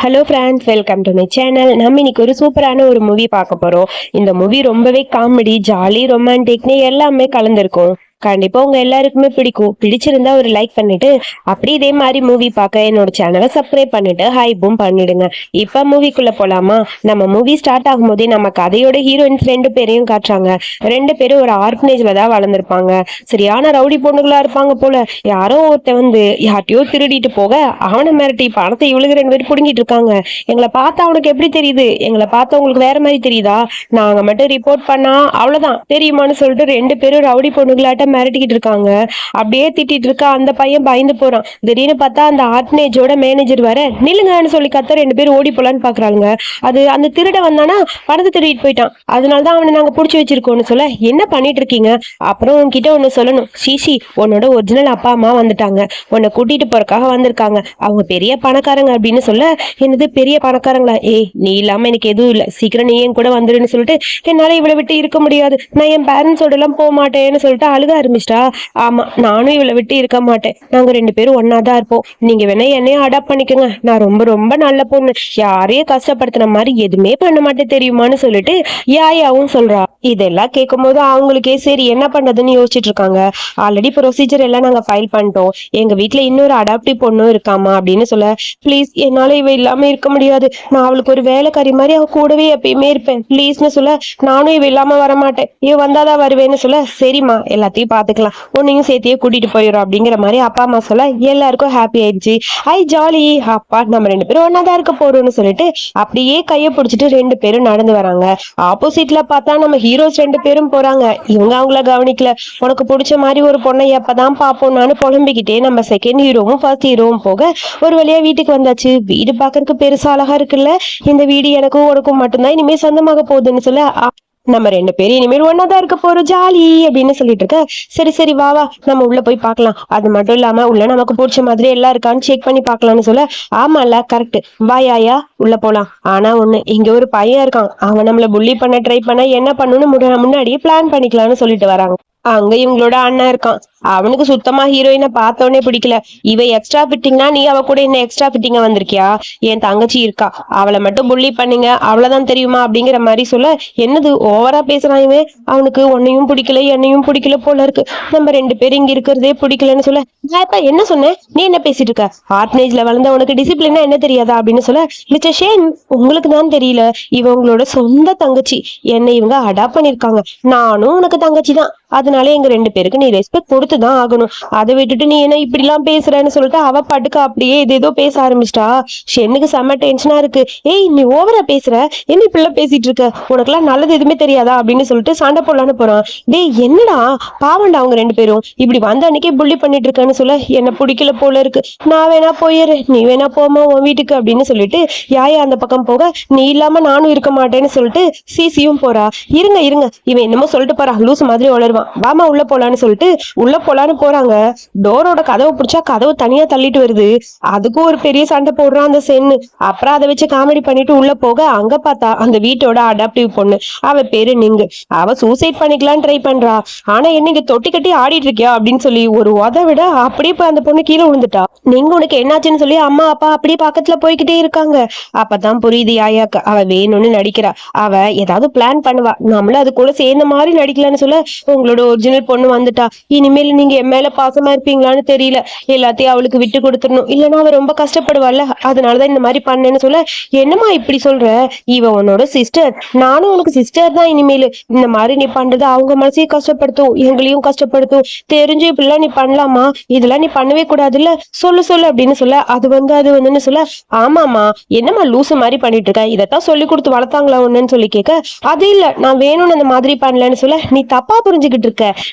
Hello friends, welcome to my channel. நம்ம இன்னைக்கு ஒரு சூப்பரான ஒரு மூவி பார்க்க போறோம். இந்த மூவி ரொம்பவே காமெடி, ஜாலி, ரொமான்டிக்னு எல்லாமே கலந்துருக்கும். கண்டிப்பா உங்க எல்லாருக்குமே பிடிக்கும். பிடிச்சிருந்தா ஒரு லைக் பண்ணிட்டு அப்படி இதே மாதிரி மூவி பார்க்க என்னோட சேனலை சப்ஸ்கிரைப் பண்ணிட்டு ஹைப்பும் பண்ணிடுங்க. இப்ப மூவிக்குள்ள போலாமா? நம்ம மூவி ஸ்டார்ட் ஆகும் போதே நம்ம கதையோட ஹீரோயின்ஸ் ரெண்டு பேரையும் காட்டுறாங்க. ரெண்டு பேரும் ஒரு ஆர்பனேஜ்ல தான் வளர்ந்துருப்பாங்க. சரியான ரவுடி பொண்ணுகளா இருப்பாங்க போல. யாரோ ஒருத்த வந்து யார்ட்டையோ திருடிட்டு போக அவனை மிரட்டி பணத்தை இவளுக்கு ரெண்டு பேரும் புடுங்கிட்டு இருக்காங்க. எங்களை பார்த்தா அவனுக்கு எப்படி தெரியுது? எங்களை பார்த்தா உங்களுக்கு வேற மாதிரி தெரியுதா? நாங்க மட்டும் ரிப்போர்ட் பண்ணா அவ்வளவுதான் தெரியுமான்னு சொல்லிட்டு ரெண்டு பேரும் ரவுடி பொண்ணுகளாட்ட மிரட்டிக்கிட்டு இருக்காங்க. அப்படியே திட்டிட்டு இருக்கா. அந்த பையன் பயந்து போறான். திடீர்னு பார்த்தா அந்த ஆர்பனேஜோட மேனேஜர் வர நில்லுங்கன்னு சொல்லி கத்த ரெண்டு பேரும் ஓடி போலான்னு பாக்குறாங்க. அது அந்த திருட வந்தானா பணத்தை திருடிட்டு போயிட்டான். அதனாலதான் அவனை நாங்க புடிச்சு வச்சிருக்கோம்னு சொல்ல, என்ன பண்ணிட்டு இருக்கீங்க? அப்புறம் உன்கிட்ட ஒண்ணு சொல்லணும். சீசி, உன்னோட ஒரிஜினல் அப்பா அம்மா வந்துட்டாங்க. உன்னை கூட்டிட்டு போறக்காக வந்திருக்காங்க. அவங்க பெரிய பணக்காரங்க அப்படின்னு சொல்ல, என்னது பெரிய பணக்காரங்களா? ஏய், நீ இல்லாம எனக்கு எதுவும் இல்ல, சீக்கிரம் நீ என் கூட வந்துருன்னு சொல்லிட்டு, என்னால இவளை விட்டு இருக்க முடியாது, நான் என் பேரண்ட்ஸோட எல்லாம் போக மாட்டேன்னு சொல்லிட்டு அழுக ஆரம்பிச்சிட்டா. ஆமா, நானும் இவளை விட்டு இருக்க மாட்டேன். நாங்க ரெண்டு பேரும் ஒன்னாதான் இருப்போம். நீங்க வேணா என்னையும் அடாப்ட் பண்ணிக்கோங்க. நான் ரொம்ப ரொம்ப நல்ல பொண்ணு. யாரையும் கஷ்டப்படுத்தின மாதிரி எதுவுமே பண்ண மாட்டேன் தெரியுமான்னு சொல்லிட்டு யாயாவும் சொல்றா. இதெல்லாம் கேட்கும் போது அவங்களுக்கே சரி என்ன பண்றதுன்னு யோசிச்சுட்டு இருக்காங்க. ஆல்ரெடி ப்ரொசீஜர் எல்லாம் நாங்க ஃபைல் பண்ணிட்டோம். எங்க வீட்டுல இன்னொரு அடாப்டிவ் பொண்ணும் இருக்காமா அப்படின்னு சொல்ல, ப்ளீஸ் என்னால இவ இல்லாம இருக்க முடியாது. நான் அவளுக்கு ஒரு வேலைக்காரி மாதிரி அவ கூடவே எப்பயுமே இருப்பேன் ப்ளீஸ்னு சொல்ல, நானும் இவ இல்லாம வர மாட்டேன், இவ வந்தாதான் வருவேன்னு சொல்ல, சரிம்மா எல்லாத்தையும் பாத்துக்கலாம், உன்னையும் சேர்த்தியே கூட்டிட்டு போயிடும் அப்படிங்கிற மாதிரி அப்பா அம்மா சொல்ல எல்லாருக்கும் ஹாப்பி ஆயிடுச்சு. ஐ ஜாலி, அப்பா நம்ம ரெண்டு பேரும் ஒன்னாதான் இருக்க போறோம்னு சொல்லிட்டு அப்படியே கைய பிடிச்சிட்டு ரெண்டு பேரும் நடந்து வராங்க. ஆப்போசிட்ல பார்த்தா நம்ம ஹீரோஸ் ரெண்டு பேரும் போறாங்க. இவங்க அவங்கள கவனிக்கல. உனக்கு பிடிச்ச மாதிரி ஒரு பொண்ணை எப்பதான் பாப்போம் நானு புலம்பிக்கிட்டே நம்ம செகண்ட் ஹீரோவும் ஃபர்ஸ்ட் ஹீரோவும் போக ஒரு வழியா வீட்டுக்கு வந்தாச்சு. வீடு பாக்குறதுக்கு பெருசா அழகா இருக்குல்ல. இந்த வீடு எனக்கும் உனக்கும் மட்டும்தான் இனிமே சொந்தமாக போகுதுன்னு சொல்ல, நம்ம ரெண்டு பேரும் இனிமேல் ஒன்னாதான் இருக்க போறோம் ஜாலி அப்படின்னு சொல்லிட்டு இருக்க. சரி சரி வா வா நம்ம உள்ள போய் பார்க்கலாம். அது மட்டும் இல்லாம உள்ள நமக்கு பிடிச்ச மாதிரி எல்லாம் இருக்கான்னு செக் பண்ணி பார்க்கலாம்னு சொல்ல, ஆமால கரெக்ட், வாயாயா உள்ள போலாம். ஆனா ஒண்ணு, இங்க ஒரு பையன் இருக்கான். அவன் நம்மள புள்ளி பண்ண ட்ரை பண்ண என்ன பண்ணணும்னு முன்னாடியே பிளான் பண்ணிக்கலாம்னு சொல்லிட்டு வராங்க. அங்க இவங்களோட அண்ணன் இருக்கான். அவனுக்கு சுத்தமா ஹீரோயினை பார்த்தோன்னே பிடிக்கல. இவ எக்ஸ்ட்ரா ஃபிட்டிங்னா நீ அவ கூட என்ன எக்ஸ்ட்ரா ஃபிட்டிங்கா வந்திருக்கியா? என் தங்கச்சி இருக்கா, அவளை மட்டும் புள்ளி பண்ணீங்க அவ்வளவுதான் தெரியுமா அப்படிங்கிற மாதிரி சொல்ல, என்னது ஓவரா பேசுறான் இவன், அவனுக்கு உன்னையும் பிடிக்கல என்னையும் பிடிக்கல போல இருக்கு, நம்ம ரெண்டு பேரும் இங்க இருக்கிறதே பிடிக்கலன்னு சொல்ல, நான் இப்ப என்ன சொன்னேன், நீ என்ன பேசிட்டு இருக்க, ஆர்பனேஜ்ல வளர்ந்த உனக்கு டிசிப்ளினா என்ன தெரியாதா அப்படின்னு சொல்ல, மிஸ்டர் ஷேன் உங்களுக்கு தான் தெரியல, இவங்களோட சொந்த தங்கச்சி, என்னை இவங்க அடாப்ட் பண்ணிருக்காங்க, நானும் உனக்கு தங்கச்சி தான், அதனால எங்க ரெண்டு பேருக்கு நீ ரெஸ்பெக்ட் கொடுத்துதான் ஆகணும். அதை விட்டுட்டு நீ என்ன இப்படி எல்லாம் பேசுறன்னு சொல்லிட்டு அவ பாட்டுக்கு அப்படியே ஏதோ பேச ஆரம்பிச்சிட்டா. ஷென்னுக்கு செம்ம டென்ஷனா இருக்கு. ஏய் நீ ஓவரா பேசுற, என்ன இப்படி எல்லாம் பேசிட்டு இருக்க, உனக்கெல்லாம் நல்லது எதுவுமே தெரியாதா அப்படின்னு சொல்லிட்டு சண்டை போடலான்னு போறான். டேய் என்னடா பாவண்டா அவங்க ரெண்டு பேரும் இப்படி வந்த அன்னைக்கே புள்ளி பண்ணிட்டு இருக்கேன்னு சொல்ல, என்ன பிடிக்கல போல இருக்கு, நான் வேணா போயிடுறேன், நீ வேணா போமா உன் வீட்டுக்கு அப்படின்னு சொல்லிட்டு யாயா அந்த பக்கம் போக, நீ இல்லாம நானும் இருக்க மாட்டேன்னு சொல்லிட்டு சிசியும் போறா. இருங்க இருங்க, இவன் என்னமோ சொல்லிட்டு போறா, லூஸ் மாதிரி வளருவான், வாமா உள்ள போலான்னு சொல்லிட்டு உள்ள போலான்னு போறாங்க. டோரோட கதவை பிடிச்சா கதவு தனியா தள்ளிட்டு வருது. அதுக்கும் ஒரு பெரிய சண்டை போடுறான் அந்த சென்னு. அப்புறம் அதை வச்சு காமெடி பண்ணிட்டு உள்ள போக அங்க பார்த்தா அந்த வீட்டோட அடாப்டிவ் பொண்ணு, அவ பேரு நிங்கு, அவ சூசைட் பண்ணிக்கலான்னு ட்ரை பண்றா. ஆனா என்ன தொட்டி கட்டி ஆடிட்டு இருக்கியா அப்படின்னு சொல்லி ஒரு உத விட அப்படியே போய் அந்த பொண்ணு கீழே விழுந்துட்டா. நீங்க உனக்கு என்னாச்சுன்னு சொல்லி அம்மா அப்பா அப்படியே பக்கத்துல போய்கிட்டே இருக்காங்க. அப்பதான் புரியுது யாயாக்கு அவ வேணும்னு நடிக்கிறா. அவ ஏதாவது பிளான் பண்ணுவா, நம்மள அது கூட சேர்ந்த மாதிரி நடிக்கலான்னு சொல்ல, உங்களோட ஒரிஜினல் பொண்ணு வந்துட்டா, இனிமேல் நீங்க என் மேல பாசமா இருப்பீங்களான்னு தெரியல, எல்லாத்தையும் அவளுக்கு விட்டு கொடுத்துடணும், இல்லைன்னா அவ ரொம்ப கஷ்டப்படுவாள்ல, அதனாலதான் இந்த மாதிரி பண்ணேன்னு சொல்ல, என்னம்மா இப்படி சொல்ற, இவ உன்னோட சிஸ்டர், நானும் உனக்கு சிஸ்டர் தான், இனிமேல் இந்த மாதிரி நீ பண்றது அவங்க மனசையும் கஷ்டப்படுத்தும் எங்களையும் கஷ்டப்படுத்தும், தெரிஞ்சு இப்படிலாம் நீ பண்ணலாமா, இதெல்லாம் நீ பண்ணவே கூடாதுல்ல, சொல்லு சொல்லு அப்படின்னு சொல்ல, அது வந்துன்னு சொல்ல, ஆமாமா என்னம்மா லூசு மாதிரி பண்ணிட்டு இருக்க, இதைத்தான் சொல்லி கொடுத்து வளர்த்தாங்களா ஒண்ணுன்னு சொல்லி கேட்க, அது இல்ல நான் வேணும்னு அந்த மாதிரி பண்ணலன்னு சொல்ல, நீ தப்பா புரிஞ்சுக்கிட்டு இருக்க,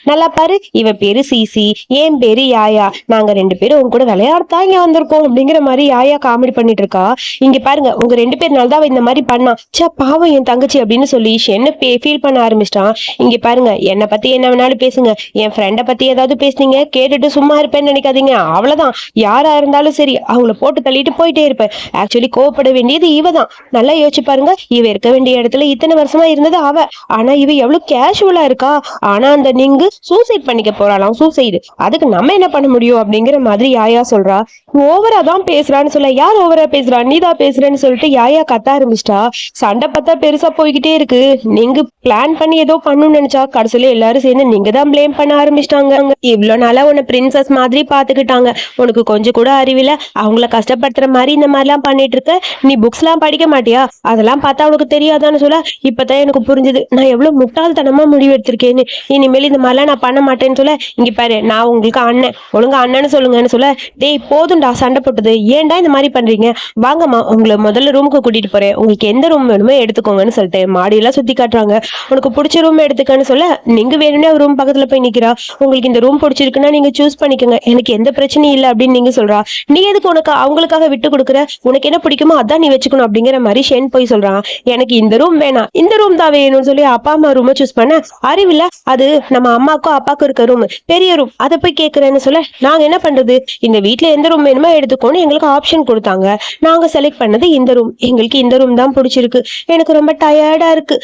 நல்லா பாரு, இவ பேரு சிசி, என் பேரு யாயா, நாங்க ரெண்டு பேரும் உங்க கூட விளையாடத்தான் இங்க வந்திருக்கோம் அப்படிங்கிற மாதிரி யாயா காமெடி பண்ணிட்டு இருக்கா. இங்க பாருங்க உங்க ரெண்டு பேர்னாலதான் இந்த மாதிரி பண்ணா, சே பாவம் என் தங்கச்சி அப்படின்னு சொல்லி என்ன ஃபீல் பண்ண ஆரம்பிச்சிட்டான். இங்க பாருங்க என்னை பத்தி என்ன வேணாலும் பேசுங்க, என் ஃப்ரெண்டை பத்தி ஏதாவது பேசுனீங்க கேட்டுட்டு சும்மா இருப்பேன்னு நினைக்காதீங்க, அவ்வளவுதான், யாரா இருந்தாலும் சரி அவங்கள போட்டு தள்ளிட்டு போயிட்டே இருப்பேன். ஆக்சுவலி கோவப்பட வேண்டியது இவ தான். நல்லா யோசிச்சு பாருங்க, இவ இருக்க வேண்டிய இடத்துல இத்தனை வருஷமா இருந்தது அவ, ஆனா இவ எவ்வளவு கேஷுவலா இருக்கா. ஆனா அந்த நீங்க சூசைட் பண்ணிக்க போறாளாம், சூசைடு. அதுக்கு நம்ம என்ன பண்ண முடியும் அப்படிங்கிற மாதிரி யாயா சொல்றா. ஓவரா தான் பேசுறான்னு சொல்ல, யார் ஓவரா பேசுறா, நீதான் பேசுறேன்னு சொல்லிட்டு யாயா கத்த ஆரம்பிச்சிட்டா. சண்டை பார்த்தா பெருசா போய்கிட்டே இருக்கு. நீங்க பிளான் பண்ணி ஏதோ பண்ணணும்னு நினைச்சா கடைசியில எல்லாரும் சேர்ந்து நீங்க தான் பிளேம் பண்ண ஆரம்பிச்சிட்டாங்க. இவ்வளவு நாளா உன்னை பிரின்சஸ் மாதிரி பாத்துக்கிட்டாங்க, உனக்கு கொஞ்சம் கூட அறிவில, அவங்கள கஷ்டப்படுத்துற மாதிரி இந்த மாதிரி எல்லாம் பண்ணிட்டு இருக்க. நீ புக்ஸ் எல்லாம் படிக்க மாட்டியா, அதெல்லாம் பார்த்தா உனக்கு தெரியாதான்னு சொல்ல, இப்பதான் எனக்கு புரிஞ்சுது நான் எவ்வளவு முட்டாள்தனமா முடிவு எடுத்திருக்கேன்னு. இனிமேல் இந்த மாதிரிலாம் நான் பண்ண மாட்டேன்னு சொல்ல, இங்க பாரு நான் உங்களுக்கு அண்ணன், ஒழுங்கா அண்ணன்னு சொல்லுங்கன்னு சொல்ல, டேய் போதும்டா சண்டை போட்டது, ஏன்டா இந்த மாதிரி பண்றீங்க, வாங்கம்மா உங்களை முதல்ல ரூமுக்கு கூட்டிட்டு போறேன், உங்களுக்கு எந்த ரூம் வேணுமோ எடுத்துக்கோங்கன்னு சொல்லிட்டு மாடியெல்லாம் சுத்தி காட்டுறாங்க. உனக்கு பிடிச்ச ரூம் எடுத்துக்கன்னு சொல்ல, நீங்க வேணும்னே ரூம் பக்கத்துல போய் நிக்கிறா. உங்களுக்கு இந்த ரூம் பிடிச்சிருக்குன்னா நீங்க சூஸ் பண்ணிக்கோங்க, எனக்கு எந்த பிரச்சனையும் இல்லை அப்படின்னு நீங்க சொல்றா. நீ எதுக்கு உனக்கு அவங்களுக்காக விட்டு கொடுக்குற, உனக்கு என்ன பிடிக்குமோ அதான் நீ வச்சுக்கணும் அப்படிங்கிற மாதிரி ஷென் போய் சொல்றான். எனக்கு இந்த ரூம் வேணாம், இந்த ரூம் தான் வேணும்னு சொல்லி அப்பா அம்மா ரூமை சூஸ் பண்ண, அறிவில்ல அது நம்ம அம்மாக்கும் அப்பாக்கும் இருக்க ரூம், பெரிய ரூம், அதை போய் கேட்கறேன்னு சொல்ல, நாங்க என்ன பண்றது, இந்த வீட்டுல எந்த ரூம் வேணுமோ எடுத்துக்கோன்னு எங்களுக்கு ஆப்ஷன் கொடுத்தாங்க, நாங்க செலக்ட் பண்ணது இந்த ரூம், எங்களுக்கு இந்த ரூம் தான் பிடிச்சிருக்கு, எனக்கு ரொம்ப டயர்டா இருக்கு,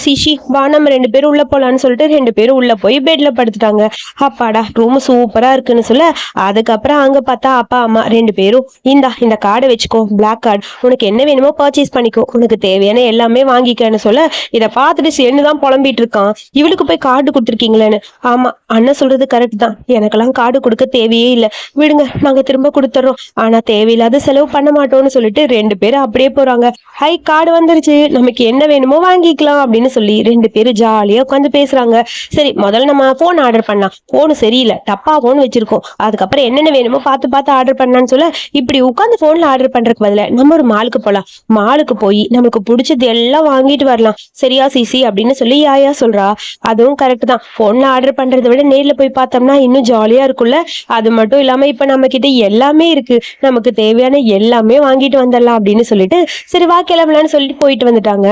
சிஷி வா நம்ம 2 பேரும் உள்ள போலான்னு சொல்லிட்டு 2 பேரும் உள்ள போய் பெட்ல படுத்துட்டாங்க. அப்பாடா ரூம் சூப்பரா இருக்குன்னு சொல்ல, அதுக்கப்புறம் அங்க பார்த்தா அப்பா அம்மா 2 பேரும், இந்த கார்டை வச்சுக்கோ, பிளாக் கார்டு, உனக்கு என்ன வேணுமோ பர்ச்சேஸ் பண்ணிக்கோ, உனக்கு தேவையான எல்லாமே வாங்கிக்கன்னு சொல்ல, இதை பார்த்துட்டு சென்னுதான் புலம்பிட்டு இருக்கான். இவளுக்கு போய் கார்டு கொடுத்துருக்கீங்களேன்னு. ஆமா அண்ணன் சொல்றது கரெக்ட் தான், எனக்கெல்லாம் கார்டு கொடுக்க தேவையே இல்லை, விடுங்க நாங்க திரும்ப கொடுத்துறோம், ஆனா தேவையில்லாத செலவு பண்ண மாட்டோம்னு சொல்லிட்டு 2 பேரும் அப்படியே போறாங்க. ஹை கார்டு வந்துருச்சு, நமக்கு என்ன வேணுமோ வாங்கிக்கலாம் அப்படின்னு சொல்லி 2 பேரும் ஜாலியா உட்காந்து பேசுறாங்க. சரி முதல்ல நம்ம போன் ஆர்டர் பண்ணலாம், போன் சரியில்லை டப்பா போன் வச்சிருக்கோம், அதுக்கப்புறம் என்னென்ன வேணுமோ பார்த்து பார்த்து ஆர்டர் பண்ணலான்னு சொல்ல, இப்படி உட்காந்து போன்ல ஆர்டர் பண்றதுக்கு பதில நம்ம ஒரு மாலுக்கு போலாம், மாலுக்கு போய் நமக்கு பிடிச்சது எல்லாம் வாங்கிட்டு வரலாம், சரியா சிசி அப்படின்னு சொல்லி யாயா சொல்றா. அதுவும் கரெக்ட் தான், போன்ல ஆர்டர் பண்றதை விட நேர்ல போய் பார்த்தோம்னா இன்னும் ஜாலியா இருக்கும்ல. அது மட்டும் இல்லாம இப்ப நம்ம கிட்ட எல்லாமே இருக்கு, நமக்கு தேவையான எல்லாமே வாங்கிட்டு வந்துடலாம் அப்படின்னு சொல்லிட்டு சரி வா கிளம்பலான்னு சொல்லிட்டு போயிட்டு வந்துட்டாங்க.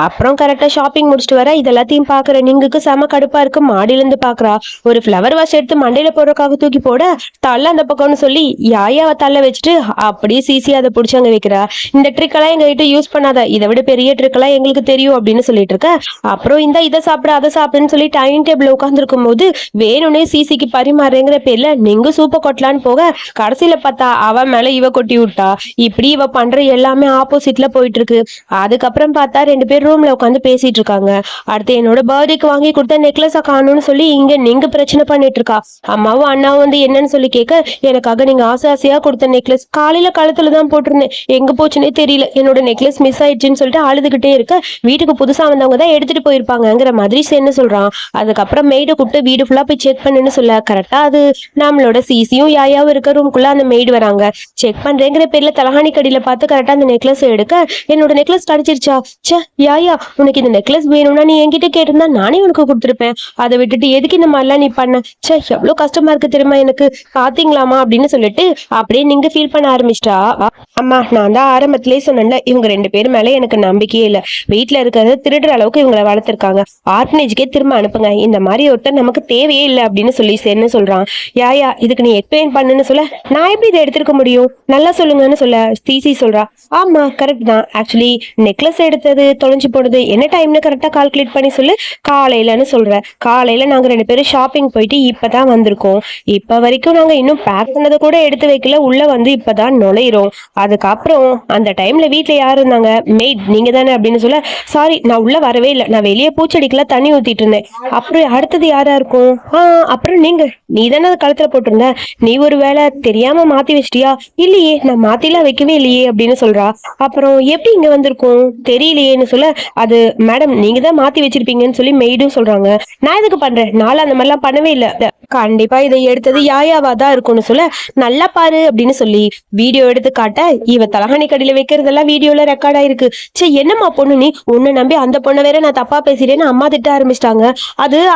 அப்புறம் கரெக்டா ஷாப்பிங் முடிச்சுட்டு வர இதெல்லாத்தையும் பாக்குற நீங்களுக்கு செம கடுப்பா இருக்கு. மாடியில இருந்து பாக்குறா, ஒரு ஃபிளவர் வாஷ் எடுத்து மண்டையில போடுறதுக்காக தூக்கி போட, தள்ள அந்த பக்கம்னு சொல்லி யாயாவை தள்ள வச்சுட்டு அப்படியே சிசி அதை பிடிச்சி அங்க வைக்கிறா. இந்த ட்ரிக் எல்லாம் எங்க கிட்ட யூஸ் பண்ணாத, இதை விட பெரிய ட்ரிக் எல்லாம் எங்களுக்கு தெரியும் அப்படின்னு சொல்லிட்டு இருக்க. அப்புறம் இதை சாப்பிட அதை சாப்பிடுன்னு சொல்லி டைனிங் டேபிள் உட்கார்ந்து இருக்கும் போது வேணும்னே சிசிக்கு பரிமாறுங்கிற பேர்ல நீங்க சூப்பர் கொட்டலான்னு போக, கடைசியில பார்த்தா அவ மேல இவ கொட்டி விட்டா. இப்படி இவ பண்ற எல்லாமே ஆப்போசிட்ல போயிட்டு இருக்கு. அதுக்கப்புறம் பார்த்தா 2 பேர் ரூம்ல உட்காந்து பேசிட்டு இருக்காங்க. அடுத்து என்னோட பர்த்டேக்கு வாங்கி கொடுத்த நெக்லஸ காணும்னு சொல்லி இங்க நீங்க பிரச்சனை பண்ணிட்டு இருக்கா. அம்மாவும் அண்ணாவும் வந்து என்னன்னு சொல்லி கேட்க, எனக்காக நீங்க ஆசை ஆசையா கொடுத்த நெக்லஸ் காலையில கழுத்துல தான் போட்டிருந்தேன், எங்க போச்சுன்னே தெரியல, என்னோட நெக்லஸ் மிஸ் ஆயிடுச்சுன்னு சொல்லிட்டு அழுதுகிட்டே இருக்க, வீட்டுக்கு புதுசா வந்தவங்க தான் எடுத்துட்டு போயிருப்பாங்கிற மாதிரி சென்னு சொல்றான். அதுக்கப்புறம் மெய்டு கூப்பிட்டு வீடு ஃபுல்லா போய் செக் பண்ணுன்னு சொல்ல, கரெக்டா அது நம்மளோட சிசியும் யாயாவும் இருக்க ரூம்குள்ள அந்த மெய்டு வராங்க. செக் பண்றேங்கிற பேர்ல தலகாணி கடியில பார்த்து கரெக்டா அந்த நெக்லஸ் எடுக்க, என்னோட நெக்லஸ் கிடைச்சிருச்சா, சே யாயா உனக்கு இந்த நெக்லஸ் வேணும்னா நீ என்கிட்ட கேட்டிருந்தா நானே உனக்கு கொடுத்துருப்பேன், அதை விட்டுட்டு எதுக்கு இந்த மாதிரிலாம் நீ பண்ண, சே எவ்வளவு கஷ்டமா இருக்கு தெரியுமா எனக்கு, பாத்தீங்களாமா அப்படின்னு சொல்லிட்டு அப்படியே நீங்க ஃபீல் பண்ண ஆரம்பிச்சிட்டா. அம்மா நான் தான் ஆரம்பத்திலேயே சொன்னேன்ல, இவங்க 2 பேரும் மேல எனக்கு நம்பிக்கையே இல்லை, வீட்டுல இருக்கிறத திருடுற அளவுக்கு இவங்களை வளர்த்திருக்காங்க, ஆர்பனேஜ்க்கே திரும்ப அனுப்புங்க, இந்த மாதிரி ஒருத்தர் நமக்கு தேவையே இல்லை அப்படின்னு சொல்லி சேர்ன்னு சொல்றான். யாயா இதுக்கு நீ எக்ஸ்பிளைன் பண்ணுன்னு சொல்ல, நான் எப்படி இதை எடுத்திருக்க முடியும், நல்லா சொல்லுங்கன்னு சொல்ல சிசி சொல்றா. ஆமா கரெக்ட் தான், ஆக்சுவலி நெக்லஸ் எடுத்தது தொலைஞ்சு போனது என்ன டைம்னு கரெக்டா கால்குலேட் பண்ணி சொல்லு, காலையிலன்னு சொல்ற, காலையில நாங்க 2 பேரும் ஷாப்பிங் போயிட்டு இப்பதான் வந்திருக்கோம், இப்ப வரைக்கும் நாங்க இன்னும் பேக் பண்ணதை கூட எடுத்து வைக்கல, உள்ள வந்து இப்பதான் நுழையிறோம், அதுக்கப்புறம் அந்த டைம்ல வீட்டுல யாரு இருந்தாங்க, மெய்ட் நீங்க தானே அப்படின்னு சொல்ல, சாரி நான் உள்ள வரவே இல்லை, நான் வெளியே பூச்செடிக்கெல்லாம் தண்ணி ஊத்திட்டு இருந்தேன், அப்புறம் அடுத்தது யாரா இருக்கும், அப்புறம் நீ தானே அது கழுத்துல போட்டிருந்த, நீ ஒரு வேலை தெரியாம மாத்தி வச்சிட்டியா, இல்லையே நான் மாத்திலாம் வைக்கவே இல்லையே அப்படின்னு சொல்றா. அப்புறம் எப்படி இங்க வந்திருக்கும் தெரியலையேன்னு சொல்ல, அது மேடம் நீங்க தான் மாத்தி வச்சிருப்பீங்கன்னு சொல்லி மெய்டும் சொல்றாங்க. நான் எதுக்கு பண்றேன், நாளை அந்த மாதிரிலாம் பண்ணவே இல்லை, கண்டிப்பா இதை எடுத்தது யாயாவா தான் இருக்கும்னு சொல்ல, நல்லா பாரு அப்படின்னு சொல்லி வீடியோ எடுத்து காட்ட, இவ தலகாணி கடியில வைக்கிறதெல்லாம் வீடியோல ரெக்கார்ட் ஆயிருக்கு. சே என்னம்மா பொண்ணு நீ, உன்னை நம்பி அந்த பொண்ணை வேற நான் தப்பா பேசிட்டேன்னு அம்மா திட்ட ஆரம்பிச்சிட்டாங்க,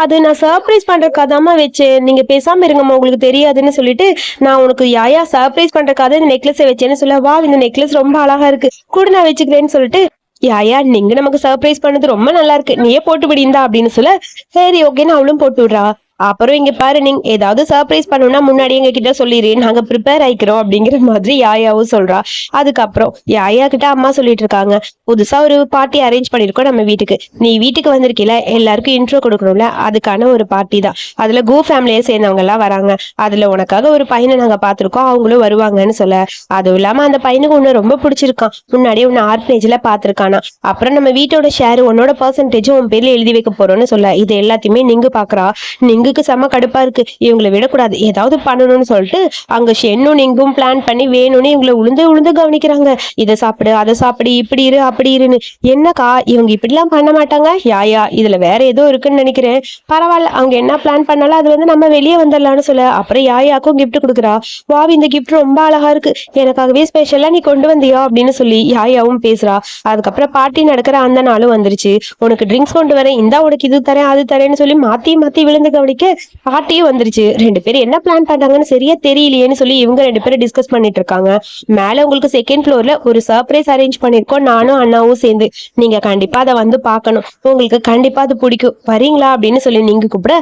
அது நான் சர்ப்ரைஸ் பண்றதுக்காதாம்மா வச்சேன், நீங்க பேசாம இருங்கம்மா உங்களுக்கு தெரியாதுன்னு சொல்லிட்டு, நான் உனக்கு யாயா சர்ப்ரைஸ் பண்றதுக்காக இந்த நெக்லஸை வச்சேன்னு சொல்ல, வா இந்த நெக்லஸ் ரொம்ப அழகா இருக்கு கூட நான் வச்சுக்கிறேன்னு சொல்லிட்டு, யாயா நீங்க நமக்கு சர்ப்ரைஸ் பண்ணது ரொம்ப நல்லா இருக்கு, நீயே போட்டு விடிந்தா அப்படின்னு சொல்ல, சரி ஓகேன்னு அவளும் போட்டு விடுறா. அப்புறம் இங்க பாரு, நீங்க ஏதாவது சர்ப்ரைஸ் பண்ணணும்னா முன்னாடி எங்க கிட்ட சொல்லிடு, நாங்க ப்ரிப்பேர் ஆயிக்கிறோம் அப்படிங்கிற மாதிரி யாயாவும் சொல்றா. அதுக்கப்புறம் யாயா கிட்ட அம்மா சொல்லிட்டு இருக்காங்க, புதுசா ஒரு பார்ட்டி அரேஞ்ச் பண்ணிருக்கோம் நம்ம வீட்டுக்கு. நீ வீட்டுக்கு வந்திருக்கீல, எல்லாருக்கும் இன்ட்ரோ கொடுக்கணும்ல, அதுக்கான ஒரு பார்ட்டி தான். அதுல கோ ஃபேமிலியை சேர்ந்தவங்க எல்லாம் வராங்க. அதுல உனக்காக ஒரு பையனை நாங்க பாத்திருக்கோம், அவங்களும் வருவாங்கன்னு சொல்ல. அதுவும் இல்லாம அந்த பையனுக்கு உன்னை ரொம்ப பிடிச்சிருக்கான், முன்னாடியே உன்னை ஆர்பனேஜ்ல பாத்திருக்கானா. அப்புறம் நம்ம வீட்டோட ஷேர் உன்னோட பர்சன்டேஜ் உன் பேர்ல எழுதி வைக்க போறோம்னு சொல்ல. இது எல்லாத்தையுமே நீங்க பாக்குறா. நிங்குக்கு செம கடுப்பா இருக்கு, இவங்களை விடக்கூடாது, ஏதாவது பண்ணணும்னு சொல்லிட்டு அங்க ஷென்னும் நிங்கும் பிளான் பண்ணி வேணும்னு இவங்களை உளுந்து உளுந்து கவனிக்கிறாங்க. இதை சாப்பிடு, அதை சாப்பிடு, இப்படி இரு அப்படி இருன்னு. என்னக்கா இவங்க இப்படிலாம் பண்ண மாட்டாங்க, யாயா இதுல வேற ஏதோ இருக்குன்னு நினைக்கிறேன். பரவாயில்ல, அவங்க என்ன பிளான் பண்ணாலும் அது வந்து நம்ம வெளியே வந்துடலாம்னு சொல்ல. அப்புறம் யாயாக்கும் கிஃப்ட் கொடுக்குறா. வாவ், இந்த கிஃப்ட் ரொம்ப அழகா இருக்கு, எனக்காகவே ஸ்பெஷலா நீ கொண்டு வந்தியா அப்படின்னு சொல்லி யாயாவும் பேசுறா. அதுக்கப்புறம் பார்ட்டி நடக்கிற அந்த நாளும் வந்துருச்சு. உனக்கு ட்ரிங்க்ஸ் கொண்டு வரேன், இந்தா உனக்கு இது தரேன் அது தரேன்னு சொல்லி மாத்தி மாத்தி விழுந்து கவனிக்க பார்ட்டியும் வந்துருச்சு. ரெண்டு பேரும் என்ன பிளான் பண்றாங்கன்னு சரியா தெரியலையேன்னு சொல்லி இவங்க ரெண்டு பேரும் டிஸ்கஸ் பண்ணிட்டு இருக்காங்க. மேல உங்களுக்கு செகண்ட் ஃப்ளோர்ல ஒரு சர்ப்ரைஸ் அரேஞ்ச் பண்ணிருக்கோம், நானும் அண்ணாவும் சேர்ந்து. நீங்க கண்டிப்பா அதை வந்து பார்க்கணும், உங்களுக்கு கண்டிப்பா அது பிடிக்கும், வரீங்களா அப்படின்னு சொல்லி நீங்க கூப்பிட,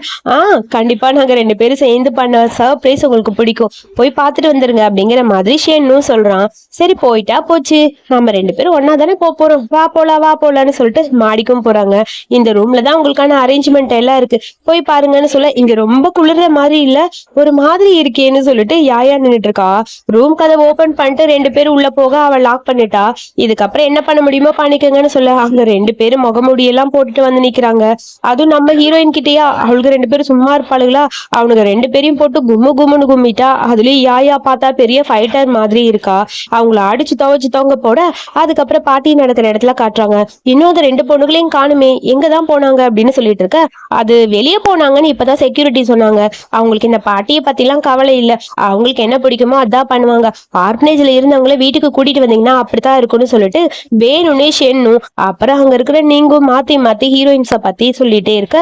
கண்டிப்பா நாங்க ரெண்டு பேரும் சேர்ந்து பண்ண சர்ப்ரைஸ் உங்களுக்கு பிடிக்கும், போய் பார்த்துட்டு வந்துருங்க அப்படிங்கிற மாதிரி ஷேன்னும் சொல்றான். சரி போயிட்டா போச்சு, நம்ம ரெண்டு பேரும் ஒன்னா தானே போறோம், வா போலாம் வா போலான்னு சொல்லிட்டு மாடிக்கும் போறாங்க. இந்த ரூம்ல தான் உங்களுக்கான அரேஞ்ச்மெண்ட் எல்லாம் இருக்கு, போய் பாருங்கன்னு சொல்ல. இங்க ரொம்ப குளிர்ற மாதிரி இல்ல, ஒரு மாதிரி இருக்கேன்னு சொல்லிட்டு யாயா நின்னுட்டு இருக்கா. ரூம் கதவை ஓபன் பண்ணிட்டு ரெண்டு பேரும் உள்ள போக அவள் லாக் பண்ணிட்டா. இதுக்கப்புறம் என்ன பண்ண முடியுமோ பண்ணிக்கங்கன்னு சொல்ல. அவங்க ரெண்டு பேரும் முகமூடியெல்லாம் போட்டுட்டு வந்து நிக்கிறாங்க. அதுவும் நம்ம ஹீரோயின் கிட்டயா, அவளுக்கு ரெண்டு பேரும் சும்மா இருப்பாளுங்களா, அவனுக்கு ரெண்டு பேரையும் போட்டு கும்மு கும்முன்னு கும்மிட்டா. அதுலயும் யாயா பார்த்தா பெரிய ஃபைட்டர் மாதிரி இருக்கா. அவங்கள அடிச்சு துவச்சு தொங்க போட அதுக்கப்புறம் பார்ட்டி நடக்கிற இடத்துல காட்டுறாங்க. இன்னும் அந்த ரெண்டு பொண்ணுகளையும் காணுமே, எங்கதான் போனாங்க அப்படின்னு சொல்லிட்டு இருக்க. அது வெளியே போனாங்கன்னு இப்பதான் செக்யூரிட்டி சொன்னாங்க. அவங்களுக்கு இந்த பார்ட்டியை பத்தி எல்லாம் கவலை இல்ல, அவங்களுக்கு என்ன பிடிக்குமோ அதான் பண்ணுவாங்க. ஆர்பனேஜ்ல இருந்தவங்கள வீட்டுக்கு கூட்டிட்டு வந்தீங்கன்னா அப்படித்தான் இருக்கும்னு சொல்லிட்டு வேணும்னே ஷென்னும் அப்புறம் அங்க இருக்கிற நீங்களும் மாத்தி மாத்தி ஹீரோயின்ஸ பத்தி சொல்லிட்டே இருக்க.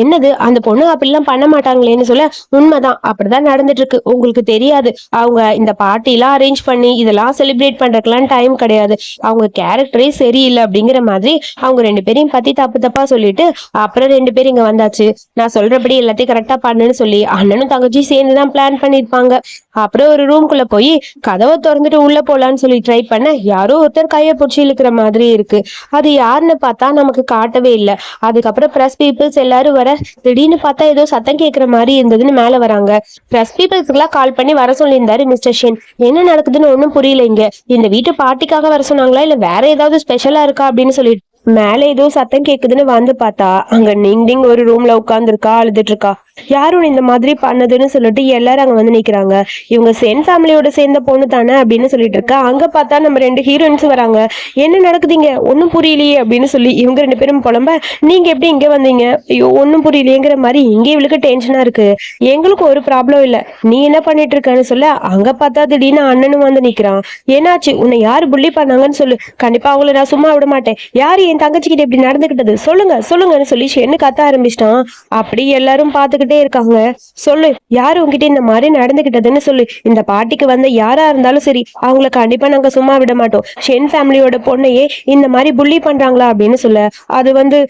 என்னது அந்த பொண்ணு அப்படிலாம் பண்ண மாட்டாங்களேன்னு சொல்ல, உண்மைதான் அப்படிதான் நடந்துட்டு இருக்கு, உங்களுக்கு தெரியாது. அவங்க இந்த பார்ட்டி எல்லாம் அரேஞ்ச் பண்ணி இதெல்லாம் செலிப்ரேட் பண்றதுக்கெல்லாம் டைம் கிடையாது, அவங்க கேரக்டரே சரியில்லை அப்படிங்கிற மாதிரி அவங்க ரெண்டு பேரையும் பத்தி தப்பு தப்பா சொல்லிட்டு அப்புறம் ரெண்டு பேரும் இங்க வந்தாச்சு. நான் சொல்றபடி எல்லாத்தையும் கரெக்டா பண்ணுன்னு சொல்லி அண்ணனும் தங்கச்சி சேர்ந்துதான் பிளான் பண்ணிருப்பாங்க. அப்புறம் ஒரு ரூம்குள்ள போய் கதவை திறந்துட்டு உள்ள போலான்னு சொல்லி ட்ரை பண்ண யாரோ ஒருத்தர் கையை பிடிச்சி இழுக்கிற மாதிரி இருக்கு. அது யாருன்னு பார்த்தா நமக்கு காட்டவே இல்லை. அதுக்கப்புறம் பிரஸ் பீப்புள்ஸ் எல்லாரும் வர, திடீர்னு பார்த்தா ஏதோ சத்தம் கேட்கிற மாதிரி இருந்ததுன்னு மேல வராங்க. பிரஸ் பீப்புள்ஸ்க்குலாம் கால் பண்ணி வர சொல்லியிருந்தாரு மிஸ்டர் ஷென். என்ன நடக்குதுன்னு ஒன்னும் புரியல, இங்க இந்த வீட்டு பார்ட்டிக்காக வர சொன்னாங்களா இல்ல வேற ஏதாவது ஸ்பெஷலா இருக்கா அப்படின்னு சொல்லிட்டு மேல ஏதோ சத்தம் கேக்குதுன்னு வந்து பார்த்தா அங்க நீங்க ஒரு ரூம்ல உட்கார்ந்து இருக்கா, அழுதுட்டு இருக்கா. யாரும் இந்த மாதிரி பண்ணதுன்னு சொல்லிட்டு எல்லாரும் அங்க வந்து நிக்கிறாங்க. இவங்க சென் ஃபேமிலியோட சேர்ந்த பொண்ணு தானே அப்படின்னு சொல்லிட்டு இருக்கா. அங்க பார்த்தா நம்ம ரெண்டு ஹீரோயின்ஸ் வராங்க. என்ன நடக்குதுங்க ஒன்னும் புரியலையே அப்படின்னு சொல்லி இவங்க ரெண்டு பேரும் புலம்ப, நீங்க எப்படி இங்க வந்தீங்க, ஐயோ ஒன்னும் புரியலையேங்கிற மாதிரி இங்கே இவளுக்கு டென்ஷனா இருக்கு. எங்களுக்கு ஒரு ப்ராப்ளம் இல்ல, நீ என்ன பண்ணிட்டு இருக்கன்னு சொல்ல. அங்க பார்த்தா திடீர்னு அண்ணனும் வந்து நிக்கிறான். என்னாச்சு, உன்னை யாரு புள்ளி பண்ணாங்கன்னு சொல்லு, கண்டிப்பா அவங்கள நான் சும்மா விட மாட்டேன், யாரு என் தங்கச்சி கிட்ட இப்படி நடந்துகிட்டது சொல்லுங்க சொல்லுங்கன்னு சொல்லி ஷென்னு கத்த ஆரம்பிச்சிட்டான். அப்படி எல்லாரும் பாத்துக்கிட்டு இருக்காங்க. சொல்லு, யாரு உங்ககிட்ட இந்த மாதிரி நடந்துகிட்டதுன்னு சொல்லு, இந்த பார்ட்டிக்கு வந்த யாரா இருந்தாலும் சரி அவங்கள கண்டிப்பா நாங்க சும்மா விட மாட்டோம். ஷென் ஃபேமிலியோட பொண்ணையே இந்த மாதிரி புள்ளி பண்றாங்களா அப்படின்னு சொல்ல. அது வந்து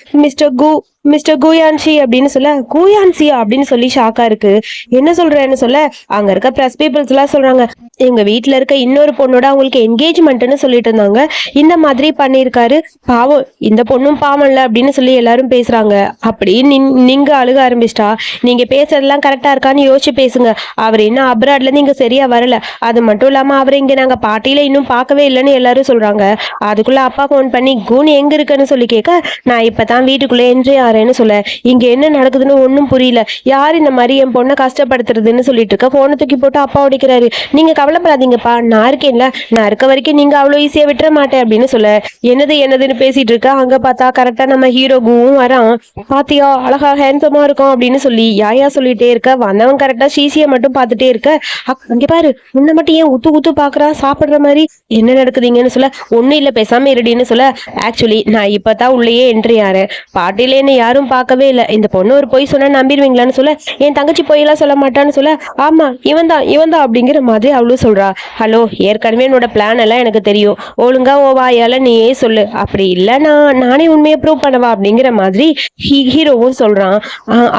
மிஸ்டர் குயான்சி அப்படின்னு சொல்ல. குயான்சியா அப்படின்னு சொல்லி ஷாக்கா இருக்கு. என்ன சொல்றேன்னு சொல்ல அங்க இருக்க பிரஸ் பீப்புள்ஸ் எல்லாம் சொல்றாங்க, இவங்க வீட்டுல இருக்க இன்னொரு பொண்ணோட அவங்களுக்கு என்கேஜ்மெண்ட்னு சொல்லிட்டு இருந்தாங்க, இந்த மாதிரி பண்ணிருக்காரு, பாவம் இந்த பொண்ணும் பாவம் இல்ல அப்படின்னு சொல்லி எல்லாரும் பேசுறாங்க. அப்படி நீங்க அழுக ஆரம்பிச்சிட்டா. நீங்க பேசுறதெல்லாம் கரெக்டா இருக்கான்னு யோசிச்சு பேசுங்க, அவர் இன்னும் அப்ராட்ல நீங்க சரியா வரல, அது மட்டும் இல்லாம அவரை இங்க நாங்க பார்ட்டியில இன்னும் பார்க்கவே இல்லைன்னு எல்லாரும் சொல்றாங்க. அதுக்குள்ள அப்பா போன் பண்ணி கூன் எங்க இருக்குன்னு சொல்லி கேட்க, நான் இப்பதான் வீட்டுக்குள்ள என்ட்ரி ஆறேன்னு சொல்ல. இங்க என்ன நடக்குதுன்னு ஒன்னும் புரியல, யார் இந்த மாதிரி என் பொண்ணை கஷ்டப்படுத்துறதுன்னு சொல்லிட்டு இருக்க. போனை தூக்கி போட்டு அப்பா உடைக்கிறாரு. நீங்க கவலைப்படாதீங்கப்பா, நான் இருக்கேன்ல, நான் இருக்க வரைக்கும் நீங்க அவ்வளவு ஈஸியா விட்டுற மாட்டேன் அப்படின்னு சொல்ல. என்னதுன்னு பேசிட்டு இருக்க. அங்க பார்த்தா கரெக்டா நம்ம ஹீரோ கூவும் வரான். பாத்தியா அழகா ஹேண்ட்ஸமா இருக்கும் அப்படின்னு சொல்லி யாயா சொல்லிட்டே இருக்க. வந்தவன் கரெக்டா சீசிய மட்டும் பார்த்துட்டே இருக்க. அங்க பாரு, உன்னை மட்டும் ஏன் உத்து உத்து பாக்குறா சாப்பிடுற மாதிரி, என்ன நடக்குதுங்கன்னு சொல்ல. ஒன்னும் இல்ல பேசாம இருடின்னு சொல்ல. ஆக்சுவலி நான் இப்பதான் உள்ளேயே என்ட்ரி ஆறேன், பார்ட்டில என்ன யாரும் பார்க்கவே இல்லை. இந்த பொண்ணு ஒரு பொய் சொன்னா நம்பிடுவீங்களான்னு சொல்ல, என் தங்கச்சி பொய்யெல்லாம் சொல்ல மாட்டான்னு சொல்ல, ஆமா இவன் தான் அப்படிங்கிற மாதிரி அவளும் சொல்றா. ஹலோ, ஏற்கனவே என்னோட பிளான் எல்லாம் எனக்கு தெரியும், ஒழுங்கா ஓ வாயால நீயே சொல்லு, அப்படி இல்லை நானே உண்மையை ப்ரூவ் பண்ணவா அப்படிங்கிற மாதிரி ஹீரோவும் சொல்றான்.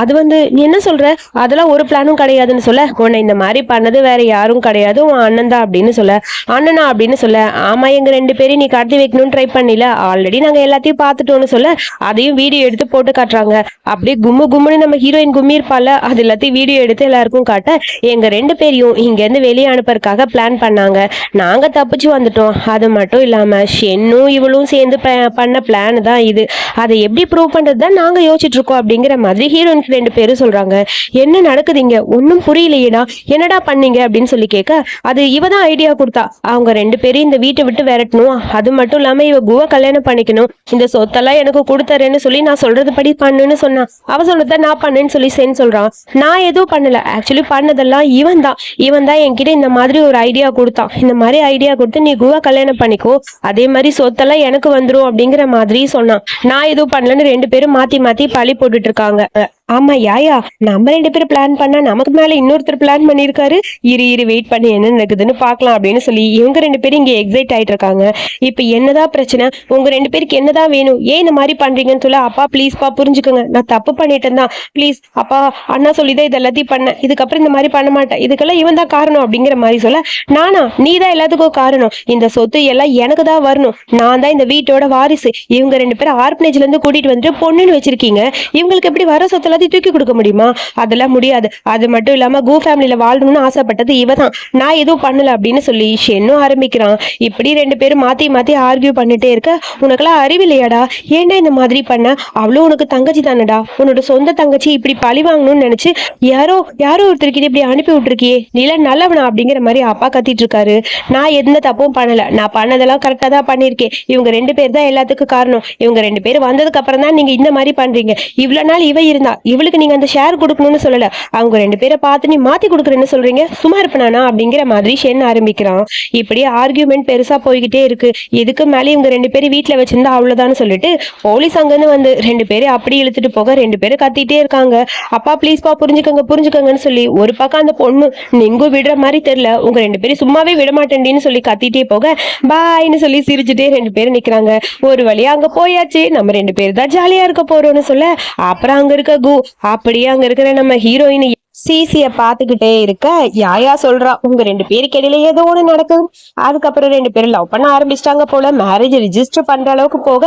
அது நீ என்ன சொல்ற, அதெல்லாம் ஒரு பிளானும் கிடையாதுன்னு சொல்ல, உன்னை இந்த மாதிரி பண்ணது வேற யாரும் கிடையாது, உன் அண்ணன் தான் அப்படின்னு சொல்ல, அண்ணனா அப்படின்னு சொல்ல, ஆமா எங்க 2 பேரையும் நீ கடத்தி வைக்கணும்னு ட்ரை பண்ணல, ஆல்ரெடி நாங்க எல்லாத்தையும் பார்த்துட்டோம்னு சொல்ல, அதையும் வீடியோ எடுத்து போட்டு காட்டுறாங்க. அப்படியே கும்முன்னு நம்ம ஹீரோயின் கும்மி இருப்பால, அது எல்லாத்தையும் வீடியோ எடுத்து எல்லாருக்கும் காட்ட, எங்க 2 பேரையும் இங்க இருந்து வெளியே அனுப்புறதுக்காக பிளான் பண்ணாங்க, நாங்க தப்பிச்சு வந்துட்டோம். அது மட்டும் இல்லாம ஷென்னும் இவளும் சேர்ந்து பண்ண பிளான் தான் இது, அதை எப்படி ப்ரூவ் பண்றது தான் நாங்க யோசிச்சுட்டு இருக்கோம் அப்படிங்கிற மாதிரி ஹீரோயினுக்கு 2 பேரும் சொல்றாங்க. என்ன நடக்குதுங்க, ஒன்னும் புரியலையேடா, என்னடா பண்ணீங்க அப்படின்னு சொல்லி கேட்க, அது இவ தான் ஐடியா கொடுத்தா, அவங்க 2 பேரும் இந்த வீட்டை விட்டு விரட்டணும், அது மட்டும் இல்லாம இவ குவ கல்யாணம் பண்ணிக்கணும், இந்த சொத்தெல்லாம் எனக்கு கொடுத்தாருன்னு சொல்லி நான் சொல்றது படி பண்ணுன்னு சொன்னான், அவ சொல்றத நான் பண்ணேன்னு சொல்லி சென் சொல்றான். நான் எதுவும் பண்ணல, ஆக்சுவலி பண்ணதெல்லாம் இவன் தான் என்கிட்ட இந்த மாதிரி ஒரு ஐடியா கொடுத்தான், இந்த மாதிரி ஐடியா கொடுத்து நீ குவ கல்யாணம் பண்ணிக்கோ, அதே மாதிரி சொத்தெல்லாம் எனக்கு வந்துரும் அப்படிங்கிற மாதிரி சொன்னான். நான் எதுவும் பண்ணலன்னு 2 பேரும் மாத்தி பழி போட்டுட்டு இருக்காங்க. ஆமா யாயா, நம்ம 2 பேரும் பிளான் பண்ணா நமக்கு மேல இன்னொருத்தர் பிளான் பண்ணிருக்காரு, இரு வெயிட் பண்ணி என்ன நடக்குதுன்னு பாக்கலாம் அப்படின்னு சொல்லி இவங்க 2 பேரும் இங்க எக்ஸைட் ஆயிட்டு இருக்காங்க. இப்ப என்னதான் பிரச்சனை, உங்க 2 பேருக்கு என்னதான் வேணும், ஏன் இந்த மாதிரி பண்றீங்கன்னு சொல்ல, அப்பா ப்ளீஸ்பா புரிஞ்சுக்கோங்க, நான் தப்பு பண்ணிட்டேன் தான், ப்ளீஸ் அப்பா, அண்ணா சொல்லிதான் இது எல்லாத்தையும் பண்ண, இதுக்கப்புறம் இந்த மாதிரி பண்ண மாட்டேன், இதுக்கெல்லாம் இவன் தான் காரணம் அப்படிங்கிற மாதிரி சொல்ல, நானா, நீ தான் எல்லாத்துக்கும் காரணம், இந்த சொத்து எல்லாம் எனக்கு தான் வரணும், நான் தான் இந்த வீட்டோட வாரிசு, இவங்க 2 பேரும் ஆர்பனேஜ்ல இருந்து கூட்டிட்டு வந்துட்டு பொண்ணுன்னு வச்சிருக்கீங்க, இவங்களுக்கு எப்படி வர சொத்துல தூக்கி கொடுக்க முடியுமா, அதெல்லாம் முடியாது, அது மட்டும் இல்லாம கு ஃபேமிலியில வாழணும்னு ஆசைப்பட்டது இவதான், நான் எதுவும் பண்ணல அப்படின்னு சொல்லி ஷென்னும் ஆரம்பிக்கிறான். இப்படி 2 பேரும் மாத்தி ஆர்கியூ பண்ணிட்டே இருக்க, உனக்கெல்லாம் அறிவில்லையாடா, ஏன்டா இந்த மாதிரி பண்ண, அவ்வளவு உனக்கு தங்கச்சி தானடா, உன்னோட சொந்த தங்கச்சி இப்படி பழி வாங்கணும்னு நினைச்சு யாரோ ஒருத்தருக்கு இப்படி அனுப்பி விட்டுருக்கியே, நீல நல்லவனா அப்படிங்கிற மாதிரி அப்பா கத்திட்டு இருக்காரு. நான் எந்த தப்பும் பண்ணல, நான் பண்ணதெல்லாம் கரெக்டா தான் பண்ணிருக்கேன், இவங்க 2 பேர் தான் எல்லாத்துக்கும் காரணம், இவங்க 2 பேரும் வந்ததுக்கு அப்புறம் தான் நீங்க இந்த மாதிரி பண்றீங்க, இவ்வளவு நாள் இவ இருந்தா, இவளுக்கு நீங்க அந்த ஷேர் கொடுக்கணும்னு சொல்லல, அவங்க 2 பேரை பார்த்து நீ மாத்தி கொடுக்குறேன்னு சொல்றீங்க, சும்மா இருப்பனானா அப்படிங்கிற மாதிரி ஷென் ஆரம்பிக்கிறான். இப்படியே ஆர்கியூமெண்ட் பெருசா போய்கிட்டே இருக்கு. இதுக்கு மேலே இவங்க 2 பேரும் வீட்டுல வச்சிருந்தா அவ்வளவுதான்னு சொல்லிட்டு போலீஸ் அங்கிருந்து வந்து 2 பேரும் அப்படி இழுத்துட்டு போக 2 பேரும் கத்திட்டே இருக்காங்க. அப்பா ப்ளீஸ்பா புரிஞ்சுக்கங்கன்னு சொல்லி ஒரு பக்கம் அந்த பொண்ணு நீங்க விடுற மாதிரி தெரியல, உங்க 2 பேரும் சும்மாவே விட மாட்டேன்னு சொல்லி கத்திட்டே போக பாய்ன்னு சொல்லி சிரிச்சுட்டே 2 பேரும் நிக்கிறாங்க. ஒரு வழியா அங்க போயாச்சு, நம்ம 2 பேரும் தான் ஜாலியா இருக்க போறோம்னு சொல்ல, அப்புறம் அங்க இருக்க கு அப்படியே அங்க இருக்கிற நம்ம ஹீரோயின் சிசிய பாத்துக்கிட்டே இருக்க, யாயா சொல்றா, உங்க 2 பேருக்கு இடையில ஏதோ ஒண்ணு நடக்குது, அதுக்கப்புறம் 2 பேரும் லவ் பண்ண ஆரம்பிச்சிட்டாங்க போல, மேரேஜ் ரிஜிஸ்டர் பண்ற அளவுக்கு போக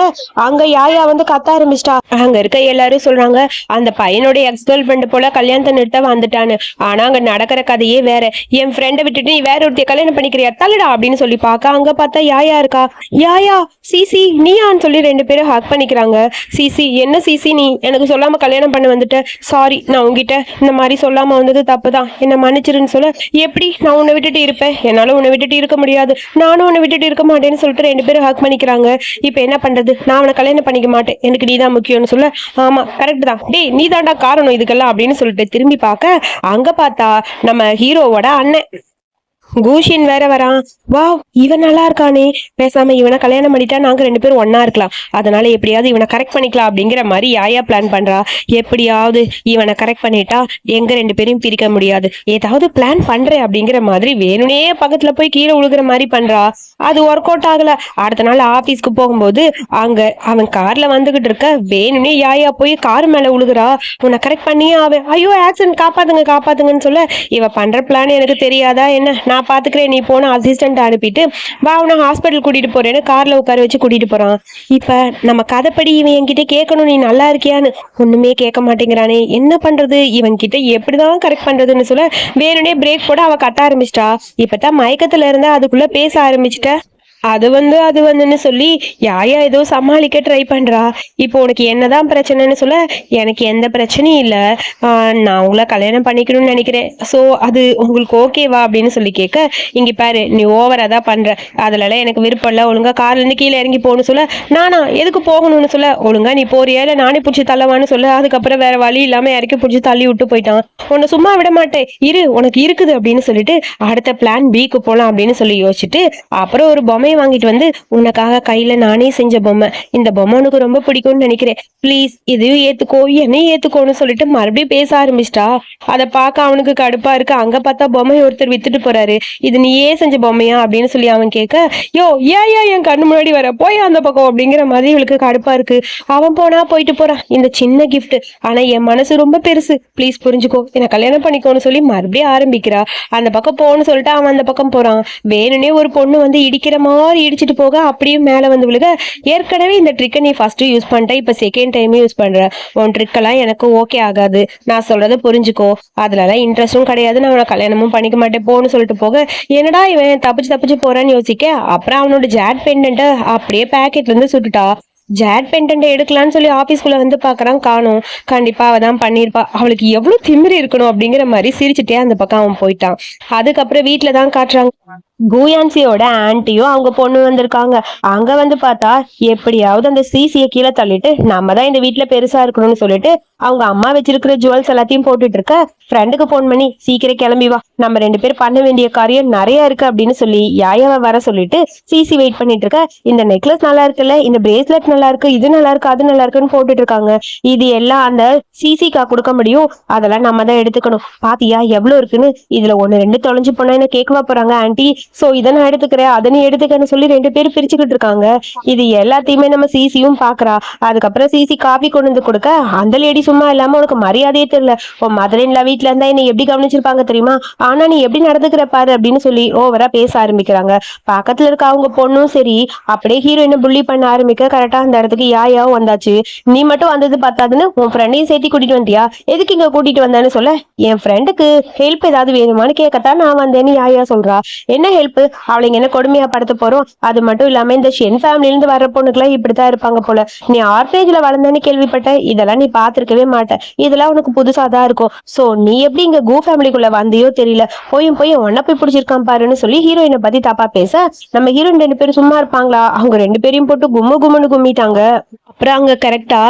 அங்க யாயா கத்த ஆரம்பிச்சிட்டா. அங்க இருக்க எல்லாரும் சொல்றாங்க, அந்த பையனோட எக்ஸ் கேர்ள் ஃப்ரெண்ட் போல கல்யாணத்தை நிறுத்த வந்துட்டான்னு, ஆனா அங்க நடக்கிற கதையே வேற, என் ஃப்ரெண்டை விட்டுட்டு நீ வேற ஒருத்தைய கல்யாணம் பண்ணிக்கிறியா தள்ளுடா அப்படின்னு சொல்லி பாக்க, அங்க பார்த்தா யாயா இருக்கா. யாயா சிசி நீயான்னு சொல்லி 2 பேரும் ஹக் பண்ணிக்கிறாங்க. சிசி என்ன சிசி, நீ எனக்கு சொல்லாம கல்யாணம் பண்ண வந்துட்ட, சாரி, நான் உங்ககிட்ட இந்த மாதிரி சொல்லாம வந்தது தப்புதான், என்ன மன்னிச்சிருன்னு சொல்ல, எப்படி நான் உன்னை விட்டுட்டு இருப்பேன், என்னால உன்னை விட்டுட்டு இருக்க முடியாது, நானும் உன்னை விட்டுட்டு இருக்க மாட்டேன்னு சொல்லிட்டு 2 பேரும் ஹக் பண்ணிக்கிறாங்க. இப்ப என்ன பண்றது, நான் அவனை கல்யாணம் பண்ணிக்க மாட்டேன், எனக்கு நீதான் முக்கியம்னு சொல்ல, ஆமா கரெக்ட் தான், டேய் நீ தாண்டா காரணம் இதுக்கெல்லாம் அப்படின்னு சொல்லிட்டு திரும்பி பார்க்க, அங்க பார்த்தா நம்ம ஹீரோவோட அண்ணன் கூஷின் வேற வரான். வா இவன் நல்லா இருக்கானே, பேசாம இவனை கல்யாணம் பண்ணிட்டா நாங்க 2 பேரும் ஒன்னா இருக்கலாம், அதனால எப்படியாவது இவனை கரெக்ட் பண்ணிக்கலாம் அப்படிங்கிற மாதிரி யாயா பிளான் பண்றா. எப்படியாவது இவனை கரெக்ட் பண்ணிட்டா எங்க 2 பேரையும் பிரிக்க முடியாது, ஏதாவது பிளான் பண்றேன் அப்படிங்கிற மாதிரி வேணுனே பக்கத்துல போய் கீழே உழுகுற மாதிரி பண்றா. அது ஒர்க் அவுட் ஆகல. அடுத்த நாள் ஆபீஸ்க்கு போகும்போது அங்க அவன் கார்ல வந்துகிட்டு இருக்க, வேணுனே யாயா போய் கார் மேல உழுகுறா. உன்னை கரெக்ட் பண்ணியே அவன், ஐயோ ஆக்சிடென்ட், காப்பாத்துங்கன்னு சொல்ல, இவ பண்ற பிளான் எனக்கு தெரியாதா என்ன, நான் பாத்துக்கிறேன், நீ போன அசிஸ்டன்ட் அனுப்பிட்டு வா உன ஹாஸ்பிட்டல் கூட்டிட்டு போறேன்னு கார்ல உட்கார வச்சு கூட்டிட்டு போறான். இப்ப நம்ம கதைப்படி இவன் என்கிட்ட கேட்கணும் நீ நல்லா இருக்கியான்னு, ஒண்ணுமே கேட்க மாட்டேங்கிறானே, என்ன பண்றது, இவன் கிட்ட எப்படிதான் கரெக்ட் பண்றதுன்னு சொல்ல வேணுனே பிரேக் போட அவ கட்ட ஆரம்பிச்சிட்டா. இப்பதான் மயக்கத்துல இருந்தா அதுக்குள்ள பேச ஆரம்பிச்சிட்ட. அது வந்துன்னு சொல்லி யாயா ஏதோ சமாளிக்க ட்ரை பண்றா. இப்போ உனக்கு என்னதான் பிரச்சனைன்னு சொல்ல, எனக்கு எந்த பிரச்சனையும் இல்லை, நான் உங்களை கல்யாணம் பண்ணிக்கணும்னு நினைக்கிறேன், ஸோ அது உங்களுக்கு ஓகேவா அப்படின்னு சொல்லி கேட்க, இங்க பாரு நீ ஓவரா தான் பண்ற, அதுலலாம் எனக்கு விருப்பம் இல்லை, ஒழுங்கா கார்ல இருந்து கீழே இறங்கி போகணும்னு சொல்ல, நானா எதுக்கு போகணும்னு சொல்ல, ஒழுங்கா நீ போறியா இல்லை நானே பிடிச்சி தள்ளவான்னு சொல்ல, அதுக்கப்புறம் வேற வழி இல்லாம இறக்கி பிடிச்சி தள்ளி விட்டு போயிட்டான். உன்னை சும்மா விட மாட்டேன், இரு உனக்கு இருக்குது அப்படின்னு சொல்லிட்டு அடுத்த பிளான் பிக்கு போலாம் அப்படின்னு சொல்லி யோசிச்சுட்டு அப்புறம் ஒரு பொம்மை பொம்மையை வாங்கிட்டு வந்து உனக்காக கையில நானே செஞ்ச பொம்மை, இந்த பொம்மை உனக்கு ரொம்ப பிடிக்கும்னு நினைக்கிறேன், ப்ளீஸ் இதையும் ஏத்துக்கோ, என்னையும் ஏத்துக்கோன்னு சொல்லிட்டு மறுபடியும் பேச ஆரம்பிச்சிட்டா. அதை பார்க்க அவனுக்கு கடுப்பா இருக்கு. அங்க பார்த்தா பொம்மையை ஒருத்தர் வித்துட்டு போறாரு. இது நீயே செஞ்ச பொம்மையா அப்படின்னு சொல்லி அவன் கேட்க, யோ ஏன் என் கண்ணு முன்னாடி வர, போய் அந்த பக்கம் அப்படிங்கிற மாதிரி இவளுக்கு கடுப்பா இருக்கு. அவன் போனா போயிட்டு போறான், இந்த சின்ன கிஃப்ட், ஆனா என் மனசு ரொம்ப பெருசு, ப்ளீஸ் புரிஞ்சுக்கோ, என்ன கல்யாணம் பண்ணிக்கோன்னு சொல்லி மறுபடியும் ஆரம்பிக்கிறா. அந்த பக்கம் போன்னு சொல்லிட்டு அவன் அந்த பக்கம் போறான். வேணும்னே ஒரு பொண்ணு வந்து இடிக்கிற மாதிரி இடிச்சிட்டு போக அப்படியும் மேல வந்து விழுக, ஏற்கனவே இந்த ட்ரிக்கை நீ ஃபர்ஸ்ட் யூஸ் பண்ணிட்ட, இப்ப செகண்ட் டைம் யூஸ் பண்ற, உன் ட்ரிக்கெல்லாம் எனக்கு ஓகே ஆகாது, நான் சொல்றதை புரிஞ்சுக்கோ, அதுலலாம் இன்ட்ரெஸ்டும் கிடையாது, நான் அவனை கல்யாணமும் பண்ணிக்க மாட்டேன் போன்னு சொல்லிட்டு போக, என்னடா இவன் தப்பிச்சு போறான்னு யோசிக்க, அப்புறம் அவனோட ஜாட் பெண்டன்ட்ட அப்படியே பேக்கெட்ல இருந்து சுட்டுட்டா. ஜாட் பெண்டன்ட் எடுக்கலான்னு சொல்லி ஆபீஸ்குள்ள வந்து பாக்குறான், காணும். கண்டிப்பா அவதான் பண்ணிருப்பா, அவளுக்கு எவ்வளவு திமிரு இருக்கணும் அப்படிங்கிற மாதிரி சிரிச்சுட்டே அந்த பக்கம் அவன் போயிட்டான். அதுக்கப்புறம் வீட்டுலதான் காட்டுறாங்க, பூயான்சியோட ஆன்ட்டியும் அவங்க பொண்ணு வந்திருக்காங்க. அங்க வந்து பார்த்தா எப்படியாவது அந்த சிசியை கீழே தள்ளிட்டு நம்ம தான் இந்த வீட்டுல பெருசா இருக்கணும்னு சொல்லிட்டு அவங்க அம்மா வச்சிருக்கிற ஜுவல்ஸ் எல்லாத்தையும் போட்டுட்டு இருக்க, ஃப்ரெண்டுக்கு போன் பண்ணி சீக்கிரம் கிளம்பி வா, நம்ம 2 பேர் பண்ண வேண்டிய காரியம் நிறைய இருக்கு அப்படின்னு சொல்லி யாயாவை வர சொல்லிட்டு சிசி வெயிட் பண்ணிட்டு இருக்க. இந்த நெக்லஸ் நல்லா இருக்குல்ல, இந்த பிரேஸ்லெட் நல்லா இருக்கு, இது நல்லா இருக்கு, அது நல்லா இருக்குன்னு போட்டுட்டு இருக்காங்க. இது எல்லாம் அந்த சிசிக்கா கொடுக்க முடியும், அதெல்லாம் நம்ம தான் எடுத்துக்கணும், பாத்தியா எவ்வளவு இருக்குன்னு, இதுல 1-2 தொலைஞ்சு போனா என்ன கேட்கவா போறாங்க ஆன்ட்டி, சோ இதை நான் எடுத்துக்கிறேன், அதை நீ எடுத்துக்கன்னு சொல்லி 2 பேரும் பிரிச்சுக்கிட்டு இருக்காங்க. இது எல்லாத்தையுமே நம்ம சிசியும் பாக்குறா. அதுக்கப்புறம் சிசி காபி கொண்டு வந்து கொடுக்க, அந்த லேடி சும்மா இல்லாம உனக்கு மரியாதையே தெரியல, உன் மதுரைன்ல வீட்டுல இருந்தா என்ன எப்படி கவனிச்சிருப்பாங்க தெரியுமா, ஆனா நீ எப்படி நடந்துக்கிற பாரு அப்படின்னு சொல்லி ஓவரா பேச ஆரம்பிக்கிறாங்க. பக்கத்துல இருக்க அவங்க பொண்ணும் சரி அப்படியே ஹீரோயினை புள்ளி பண்ண ஆரம்பிக்க, கரெக்டா அந்த இடத்துக்கு யாயாவும் வந்தாச்சு. நீ மட்டும் வந்தது பார்த்தாதுன்னு உன் ஃப்ரெண்டையும் சேர்த்து கூட்டிட்டு வந்தியா, எதுக்கு இங்க கூட்டிட்டு வந்தேன்னு சொல்ல, என் ஃப்ரெண்டுக்கு ஹெல்ப் ஏதாவது வேணுமான்னு கேட்கத்தான் நான் வந்தேன்னு யாயா சொல்றா. என்ன ஹெல்ப், அவளைங்க என்ன கொடுமையா படுத்த போறோம், அது மட்டும் இல்லாம இந்த ஷென் ஃபேமிலில இருந்து வர்ற பொண்ணுக்குலாம் இப்படித்தான் இருப்பாங்க போல, நீ ஆர்பேஜ்ல வளர்ந்தேன்னு கேள்விப்பட்ட, இதெல்லாம் நீ பாத்துருக்கவே மாட்ட, இதெல்லாம் உனக்கு புதுசாதான் இருக்கும், சோ நீ எப்படி இங்க கோ ஃபேமிலிக்குள்ள வந்தியோ தெரியல, போய் ஒன்ன போய் பிடிச்சிருக்கான் பாருன்னு சொல்லி ஹீரோயினை பத்தி தப்பா பேச, நம்ம ஹீரோயின் 2 பேரும் சும்மா இருப்பாங்களா, அவங்க 2 பேரையும் போட்டு கும்முன்னு கும்மிட்டாங்க. அப்புறம் அங்க கரெக்டா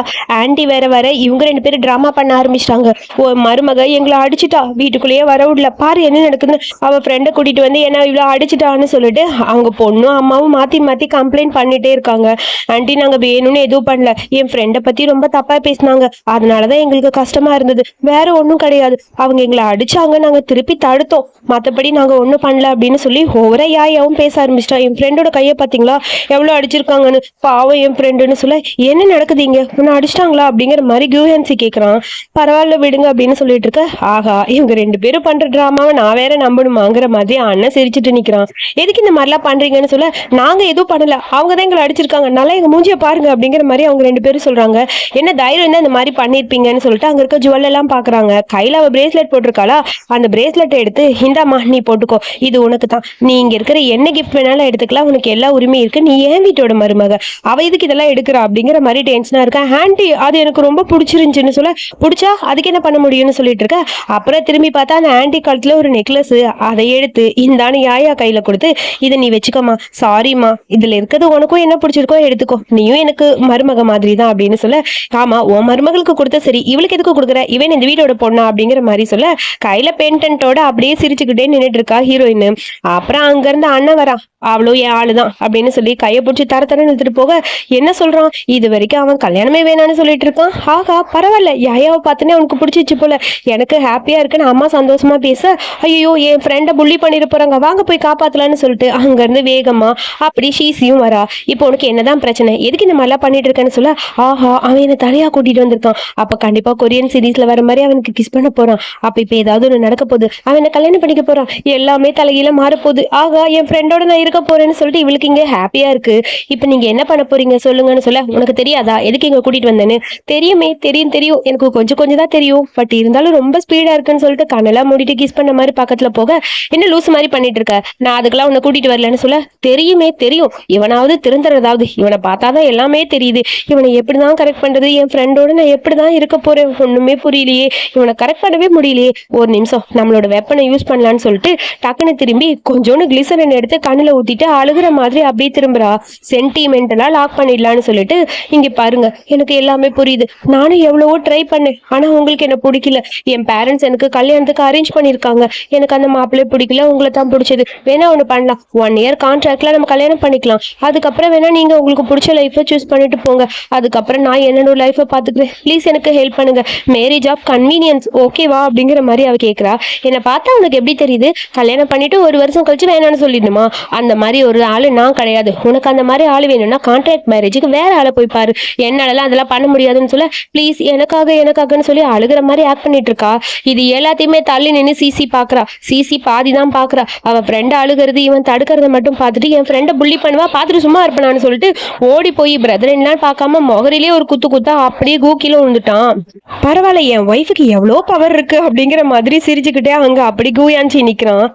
ஆன்டி வேற இவங்க 2 பேரும் டிராமா பண்ண ஆரம்பிச்சிட்டாங்க. ஓ மருமக எங்களை அடிச்சுட்டா, வீட்டுக்குள்ளேயே வர விடல, பாரு என்ன நடக்குதுன்னு, அவ ஃப்ரெண்டை கூட்டிட்டு வந்து என்ன இவ்வளவு அடிச்சுட்டான்னு சொல்லிட்டு அவங்க பொண்ணும் அம்மாவும் மாத்தி கம்ப்ளைண்ட் பண்ணிட்டே இருக்காங்க. ஆன்ட்டி நாங்க வேணும்னு எதுவும் பண்ணல, என் ஃப்ரெண்டை பத்தி ரொம்ப தப்பா பேசினாங்க, அதனாலதான் எங்களுக்கு கஷ்டமா இருந்தது, வேற ஒன்றும் கிடையாது, அவங்க எங்களை அடிச்சாங்க, நாங்க திருப்பி தடுத்தோம், மத்தபடி நாங்க ஒன்றும் பண்ணல அப்படின்னு சொல்லி ஒவ்வொரு யாயாவும் பேச ஆரம்பிச்சிட்டா. என் ஃப்ரெண்டோட கையை பாத்தீங்களா எவ்வளவு அடிச்சிருக்காங்கன்னு, பாவம் என் ஃப்ரெண்டுன்னு சொல்ல, என்ன நடக்குதுங்க உன்னை அடிச்சிட்டாங்களா அப்படிங்கிற மாதிரி கியூஹன்சி கேட்கறான். பரவாயில்ல விடுங்க அப்படின்னு சொல்லிட்டு இருக்க, ஆகா இவங்க 2 பேரும் பண்ற டிராமாவை நான் வேற நம்பணுமாங்கிற மாதிரி அண்ணன் சிரிச்சுட்டு நிக்கிறான். எதுக்கு இந்த மாதிரிலாம் பண்றீங்கன்னு சொல்ல, நாங்க எதுவும் பண்ணல, அவங்க தான் எங்களை அடிச்சிருக்காங்க, நல்லா எங்க மூஞ்சிய பாருங்க அப்படிங்கிற மாதிரி அவங்க 2 பேரும் சொல்றாங்க. என்ன தைரியம் தான் இந்த மாதிரி பண்ணிருப்பீங்கன்னு சொல்லிட்டு அங்க இருக்க ஜுவல் எல்லாம் பாக்குறாங்க. கையில அவ பிரேஸ்லெட் போட்டிருக்காளா, அந்த பிரேஸ்லெட்டை எடுத்து இந்தாமா நீ போட்டுக்கோ, இது உனக்கு தான், நீ இங்க இருக்கிற என்ன கிஃப்ட் வேணாலும் எடுத்துக்கலாம், உனக்கு எல்லா உரிமையும் இருக்கு, நீ ஏன் வீட்டோட மருமக, அவ இதுக்கு இதெல்லாம் எடுக்கிறா அப்படிங்கிற மாதிரி டென்ஷனா இருக்க. ஆன்ட்டி அது எனக்கு ரொம்ப பிடிச்சிருந்துச்சுன்னு சொல்ல, பிடிச்சா அதுக்கு என்ன பண்ண முடியும்னு சொல்லிட்டு இருக்க. அப்புறம் திரும்பி பார்த்தா அந்த ஆன்ட்டி கழுத்துல ஒரு நெக்லஸ், அதை எடுத்து இந்தான்னு யாயா கையில கொடுத்து, இதை நீ வச்சுக்கோமா, சாரிம்மா இதுல இருக்கிறது உனக்கும் என்ன பிடிச்சிருக்கோ எடுத்துக்கோ, நீயும் எனக்கு மருமக மாதிரி தான் அப்படின்னு சொல்ல, ஆமா உன் மருமகளுக்கு கொடுத்த சரி இவளுக்கு எதுக்கு கொடுக்குற, இவன் இந்த வீட்டோட பொண்ணா அப்படிங்கிற மாதிரி சொல்ல, கையில பென்டென்ட்டோட அப்படியே சிரிச்சுக்கிட்டே நின்றுட்டு இருக்கா ஹீரோயின். அப்புறம் அங்க இருந்து அண்ணன் வரா, அவளும் என் ஆளுதான் அப்படின்னு சொல்லி கையை பிடிச்சி தரத்தரன்னு எடுத்துட்டு போக, என்ன சொல்றான், இது வரைக்கும் அவன் கல்யாணமே வேணான்னு சொல்லிட்டு இருக்கான், ஆகா பரவாயில்ல யாயாவை பார்த்தனே அவனுக்கு பிடிச்சிச்சு போல, எனக்கு ஹாப்பியா இருக்குன்னு அம்மா சந்தோஷமா பேச, ஐயோ என் ஃப்ரெண்டை புள்ளி பண்ணிட்டு போறாங்க, வாங்க போய் காப்பாத்தலான்னு சொல்லிட்டு அங்க இருந்து வேகமா அப்படி ஷீசியும் வரா. இப்போ உனக்கு என்னதான் பிரச்சனை, எதுக்கு இந்த மாதிரிலாம் பண்ணிட்டு இருக்கேன்னு சொல்ல, ஆஹா அவன் என்ன தலையா கூட்டிட்டு வந்திருக்கான், அப்ப கண்டிப்பா கொரியன் சீரீஸ்ல வர மாதிரி அவனுக்கு கிஸ் பண்ண போறான், அப்ப இப்ப ஏதாவது ஒண்ணு நடக்க போகுது, அவனை கல்யாணம் பண்ணிக்க போறான், எல்லாமே தலையில மாற போகுது, ஆகா என் ஃப்ரெண்டோட நான் இருக்க போறேன்னு சொல்லிட்டு இவளுக்கு இங்க ஹாப்பியா இருக்கு. இப்ப நீங்க என்ன பண்ண போறீங்க சொல்லுங்கன்னு சொல்ல, உனக்கு தெரியாதா எதுக்கு இங்க கூட்டிட்டு வந்தேன்னு, தெரியுமே தெரியும் எனக்கு கொஞ்சம் தான் தெரியும், பட் இருந்தாலும் ரொம்ப ஸ்பீடா இருக்குன்னு சொல்லிட்டு கண்ணெல்லாம் மூடிட்டு கிஸ் பண்ண மாதிரி பக்கத்துல போக, என்ன லூஸ் மாதிரி பண்ணிட்டு இருக்க, நான் அதுக்கெல்லாம் உன்னை கூட்டிட்டு வரலன்னு சொல்ல, தெரியுமே தெரியும், இவனாவது திருந்துறதாவது, இவனை பார்த்தாதான் எல்லாமே தெரியுது, இவனை எப்படிதான் கரெக்ட் பண்றது, என் ஃப்ரெண்டோட நான் எப்படிதான் இருக்க போறேன் ஒண்ணுமே புரியலையே, இவனை கரெக்ட் பண்ணவே முடியலையே, ஒரு நிமிஷம் நம்மளோட வெப்பனை யூஸ் பண்ணலான்னு சொல்லிட்டு டக்குன்னு திரும்பி கொஞ்சோன்னு கிளிசரின் எடுத்து கண்ணுல ஊத்திட்டு அழுகுற மாதிரி அப்படியே திரும்புறா. சென்டிமெண்டலா லாக் பண்ணிடலான்னு சொல்லிட்டு, இங்க பாருங்க எனக்கு எல்லாமே புரியுது, நானும் எவ்வளவோ ட்ரை பண்ணேன், ஆனா உங்களுக்கு என்ன பிடிக்கல, என் பேரண்ட்ஸ் எனக்கு கல்யாணத்துக்கு அரேஞ்ச் பண்ணிருக்காங்க, எனக்கு அந்த மாப்பிள்ளை பிடிக்கல, உங்களை தான் பிடிச்சது, வேணா ஒண்ணு பண்ணலாம், 1 இயர் கான்ட்ராக்ட்ல நம்ம கல்யாணம் பண்ணிக்கலாம். அதுக்கப்புறம் வேணா நீங்க உங்களுக்கு பிடிச்ச லைஃபை சூஸ் பண்ணிட்டு போங்க. அதுக்கப்புறம் நான் என்னோட லைஃபை பாத்துக்கிறேன். ப்ளீஸ் எனக்கு ஹெல்ப் பண்ணுங்க. மேரேஜ் ஆஃப் கன்வீனியன்ஸ் ஓகேவா அப்படிங்கிற மாதிரி அவ கேக்குறா. என்னை பார்த்தா உனக்கு எப்படி தெரியுது? கல்யாணம் பண்ணிட்டு 1 வருஷம் கழிச்சு வேணாம்னு சொல்லிடணுமா? அந்த மாதிரி ஒரு ஆளு நான் கிடையாது. உனக்கு அந்த மாதிரி ஆளு வேணும்னா கான்ட்ராக்ட் மேரேஜுக்கு வேற ஆளை போய் பாரு. என்னாலலாம் அதெல்லாம் பண்ண முடியாதுன்னு சொல்ல, ப்ளீஸ் எனக்காகன்னு சொல்லி அழுகிற மாதிரி ஆக்ட் பண்ணிட்டு இருக்கா. இது எல்லாத்தையுமே தள்ளி நின்று சிசி பாக்குறா. சிசி பாதி தான் பாக்குறா. அவ ஃப்ரெண்ட் அழுகிறது இவன் தடுக்கிறத மட்டும் பார்த்துட்டு என் ஃப்ரெண்டை புள்ளி பண்ணுவா, பார்த்துட்டு சும்மா இருப்பானு சொல்லிட்டு ஓடி போய் பிரதர் என்னன்னு பார்க்காம முகரிலேயே ஒரு குத்தா அப்படியே கூக்கில விழுந்துட்டான். பரவாயில்ல, என் ஒய்ஃபுக்கு எவ்வளோ பவர் இருக்கு அப்படிங்கிற மாதிரி சிரிச்சுக்கிட்டே அவங்க அப்படி கூயாஞ்சி நிக்கிறான்.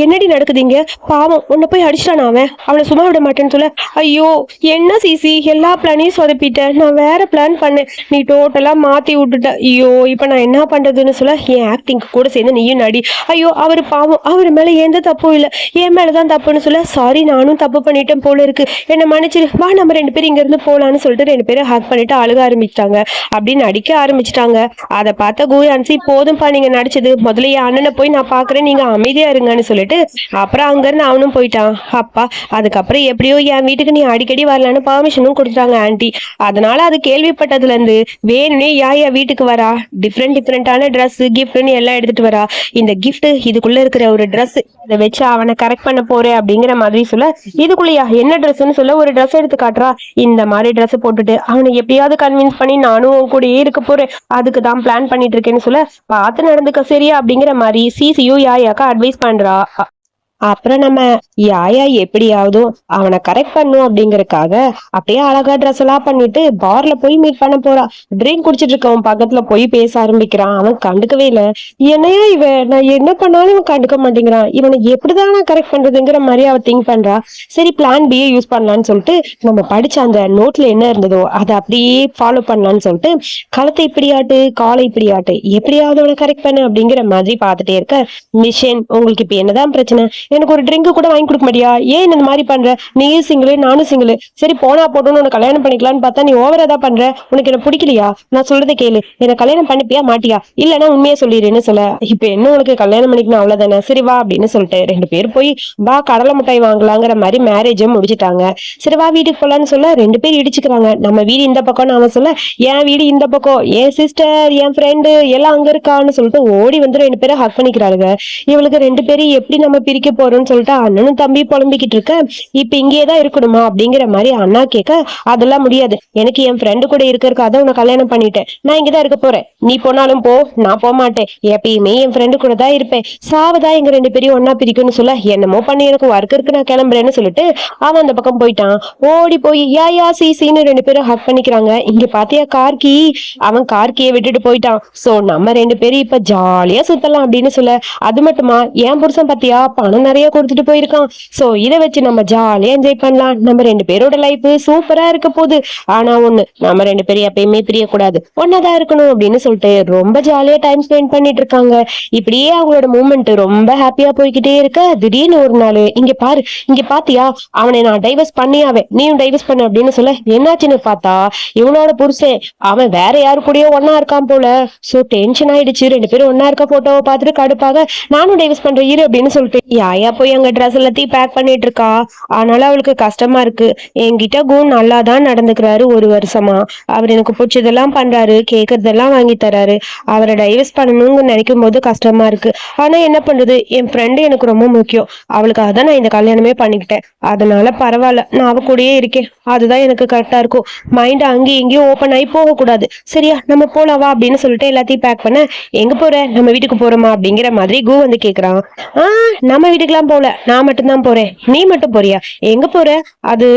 என்னடி நடக்குதுங்க? பாவம், உன்னை போய் அடிச்சிட்டான் அவனை சும்மா விட மாட்டேன்னு சொல்ல, ஐயோ என்ன சிசி எல்லா பிளானையும் சொதப்பிட்டேன், நான் வேற பிளான் பண்ணேன், நீ டோட்டலா மாத்தி விட்டுட்ட, ஐயோ இப்ப நான் என்ன பண்றதுன்னு சொல்ல, என் ஆக்டிங் கூட சேர்ந்து நீயும் நடி. ஐயோ அவரு பாவம், அவர் மேல எந்த தப்பும் இல்லை, என் மேலதான் தப்புன்னு சொல்ல, சாரி நானும் தப்பு பண்ணிட்டேன் போல இருக்கு, என்ன மன்னிச்சிரு, வா நம்ம 2 பேரும் இங்க இருந்து போலான்னு சொல்லிட்டு 2 பேரும் ஹக் பண்ணிட்டு அழுக ஆரம்பிச்சிட்டாங்க. அப்படின்னு நடிக்க ஆரம்பிச்சிட்டாங்க. அதை பார்த்த கூயான்சி, போதும்பா நீங்க நடிச்சது, முதல்ல என் அண்ணனை போய் நான் பாக்குறேன், நீங்க அமைதியா இருங்க சொல்லிட்டு அப்புறம் அங்க இருந்து அவனும் போயிட்டான். அப்பா அதுக்கப்புறம் எப்படியோ என் வீட்டுக்கு நீ அடிக்கடி வரலான்னு பர்மிஷனும் கொடுத்தாங்க ஆன்டி. அதனால அது கேள்விப்பட்டதுல இருந்து வேணும்னே யாயா வீட்டுக்கு வரா, டிஃப்ரெண்டான ட்ரெஸ் கிஃப்ட்னு எல்லாம் எடுத்துட்டு வரா. இந்த கிஃப்ட் இதுக்குள்ள இருக்கிற ஒரு ட்ரெஸ், இதை வச்சு அவனை கரெக்ட் பண்ண போறேன் அப்படிங்கிற மாதிரி சொல்ல, இதுக்குள்ளயா என்ன ட்ரெஸ்ன்னு சொல்ல ஒரு ட்ரெஸ் எடுத்து காட்டுறா. இந்த மாதிரி ட்ரெஸ் போட்டுட்டு அவனை எப்படியாவது கன்வின்ஸ் பண்ணி நானும் உன் கூடயே இருக்க போறேன், அதுக்கு தான் பிளான் பண்ணிட்டு இருக்கேன்னு சொல்ல, பார்த்து நடந்துக்க சரியா அப்படிங்கிற மாதிரி சிசியும் யாயாக்கா அட்வைஸ் பண்றா. அப்புறம் நம்ம யாயா எப்படியாவது அவனை கரெக்ட் பண்ணும் அப்படிங்கறக்காக அப்படியே அழகா ட்ரெஸ் எல்லாம் பண்ணிட்டு பார்ல போய் மீட் பண்ண போறா. ட்ரிங்க் குடிச்சிட்டு இருக்கவன் பக்கத்துல போய் பேச ஆரம்பிக்கிறான். அவன் கண்டுக்கவே இல்லை. என்னையா நான் என்ன பண்ணாலும் இவன் கண்டுக்க மாட்டேங்கிறான், இவனை எப்படிதான் நான் கரெக்ட் பண்றதுங்கிற மாதிரி அவ திங்க் பண்றா. சரி பிளான் பி யூஸ் பண்ணலான்னு சொல்லிட்டு நம்ம படிச்ச அந்த நோட்ல என்ன இருந்ததோ அதை அப்படியே ஃபாலோ பண்ணலான்னு சொல்லிட்டு களத்தை இப்படியாட்டு காலை இப்படியாட்டு எப்படியாவது அவனை கரெக்ட் பண்ணு அப்படிங்கிற மாதிரி பாத்துட்டே இருக்க, மிஷன் உங்களுக்கு இப்ப என்னதான் பிரச்சனை? எனக்கு ஒரு ட்ரிங்க் கூட வாங்கி கொடுக்க மாட்டியா? ஏன் இந்த மாதிரி பண்ற? நீயும் சிங்கிள் நானும் சிங்கிள், சரி போனா போட்டோன்னு உனக்கு கல்யாணம் பண்ணிக்கலான்னு பார்த்தா நீ ஓவரா தான் பண்ற. உனக்கு என்ன பிடிக்கலையா? நான் சொல்றதை கேளு, என்ன கல்யாணம் பண்ணிப்பியா மாட்டியா? இல்லன்னா உண்மையா சொல்லிடுன்னு சொல்ல, இப்ப என்ன உனக்கு கல்யாணம் பண்ணிக்கணும் அவ்வளவுதானே, சரி வா அப்படின்னு சொல்லிட்டு 2 பேர் போய் வா கடலை மிட்டாய் வாங்கலாங்கிற மாதிரி மேரேஜும் முடிச்சுட்டாங்க. சரி வா வீட்டுக்கு போலான்னு சொல்ல 2 பேர் இடிச்சுக்கிறாங்க. நம்ம வீடு இந்த பக்கம்னு அவன் சொல்ல, என் வீடு இந்த பக்கம், என் சிஸ்டர் என் ஃப்ரெண்டு எல்லாம் அங்க இருக்கான்னு சொல்லிட்டு ஓடி வந்து 2 பேரும் ஹக் பண்ணிக்கிறாங்க. இவளுக்கு 2 பேரும் எப்படி நம்ம பிரிக்க போறோம்னு சொல்லிட்டு அண்ணனும் தம்பி புலம்பிக்கிட்டு இருக்க, இப்ப இங்கேதான் இருக்கணுமா அப்படிங்கிற மாதிரி அண்ணா கேட்க, அதெல்லாம் முடியாது, எனக்கு என் ஃப்ரெண்டு கூட இருக்கிறதுக்காக உன்னை கல்யாணம் பண்ணிட்டேன், நான் இங்கதான் இருக்க போறேன், நீ போனாலும் போ நான் போக மாட்டேன், எப்பயுமே என் ஃப்ரெண்டு கூட தான் இருப்பேன், சாவதா எங்க 2 பேரையும் ஒன்னா பிரிக்கும்னு சொல்ல, என்னமோ பண்ணி எனக்கு ஒர்க் இருக்கு நான் கிளம்புறேன்னு சொல்லிட்டு அவன் அந்த பக்கம் போயிட்டான். ஓடி போய் யா சீசின்னு 2 பேரும் ஹக் பண்ணிக்கிறாங்க. இங்க பாத்தியா கார்கி, அவன் கார்கியை விட்டுட்டு போயிட்டான். சோ நம்ம 2 பேரும் இப்ப ஜாலியா சுத்தலாம் அப்படின்னு சொல்ல, அது மட்டுமா என் புருஷன் பாத்தியா பணம் நிறைய கொடுத்துட்டு போயிருக்கான், சோ இதை வச்சு நம்ம ஜாலியா என்ஜாய் பண்ணலாம், நம்ம 2 பேரோட லைஃப் சூப்பரா இருக்க போகுது, ஆனா ஒண்ணு நம்ம 2 பேரும் எப்பயுமே பிரியக்கூடாது, ஒன்னாதான் இருக்கணும் அப்படின்னு சொல்லிட்டு ரொம்ப ஜாலியா டைம் ஸ்பெண்ட் பண்ணிட்டு இருக்காங்க. இப்படியே அவங்களோட மூமெண்ட் ரொம்ப ஹாப்பியா போய்கிட்டே இருக்க, திடீர்னு ஒரு நாள் இங்க பாரு, இங்க பாத்தியா அவனை நான் டைவர்ஸ் பண்ணியாவே நீயும் டைவர்ஸ் பண்ணு அப்படின்னு சொல்ல, என்னாச்சுன்னு பார்த்தா இவனோட புருஷன் அவன் வேற யாரு கூடயோ ஒன்னா இருக்கான் போல. சோ டென்ஷன் ஆயிடுச்சு. 2 பேரும் ஒன்னா இருக்க போட்டோவை பார்த்துட்டு கடுப்பாக நானும் டைவர்ஸ் பண்றேன் இரு அப்படின்னு சொல்லிட்டு யாயா போய் அங்க ட்ரெஸ் எல்லாத்தையும் பேக் பண்ணிட்டு இருக்கா. ஆனாலும் அவளுக்கு கஷ்டமா இருக்கு. என்கிட்ட குண் நல்லா தான் நடந்துக்கிறாரு 1 வருஷமா, அவர் எனக்கு பிடிச்சதெல்லாம் பண்றாரு, கேட்கறதெல்லாம் வாங்கி தராரு, அவரை டைவர்ஸ் பண்ணணும்னு நினைக்கும் போது கஷ்டமா இருக்கு. ஆனா என்ன பண்றது, என் ஃப்ரெண்டு எனக்கு ரொம்ப முக்கியம், அவளுக்காக தான் நான் இந்த கல்யாணமே பண்ணிக்கிட்டேன், அதனால பரவாயில்ல நான் அவ கூடயே இருக்கேன், அதுதான் எனக்கு கரெக்டா இருக்கும், மைண்ட் அங்கேயும் இங்கேயும் ஓப்பன் ஆகி போக கூடாது, சரியா நம்ம போலாவா அப்படின்னு சொல்லிட்டு எல்லாத்தையும் பேக் பண்ண, எங்க போற நம்ம வீட்டுக்கு போறோமா அப்படிங்கிற மாதிரி கு வந்து கேக்குறான். நம்ம வீட்டுக்கெல்லாம் போல, நான் மட்டும்தான் போறேன், நீ மட்டும் போறியா? எங்க போற? அது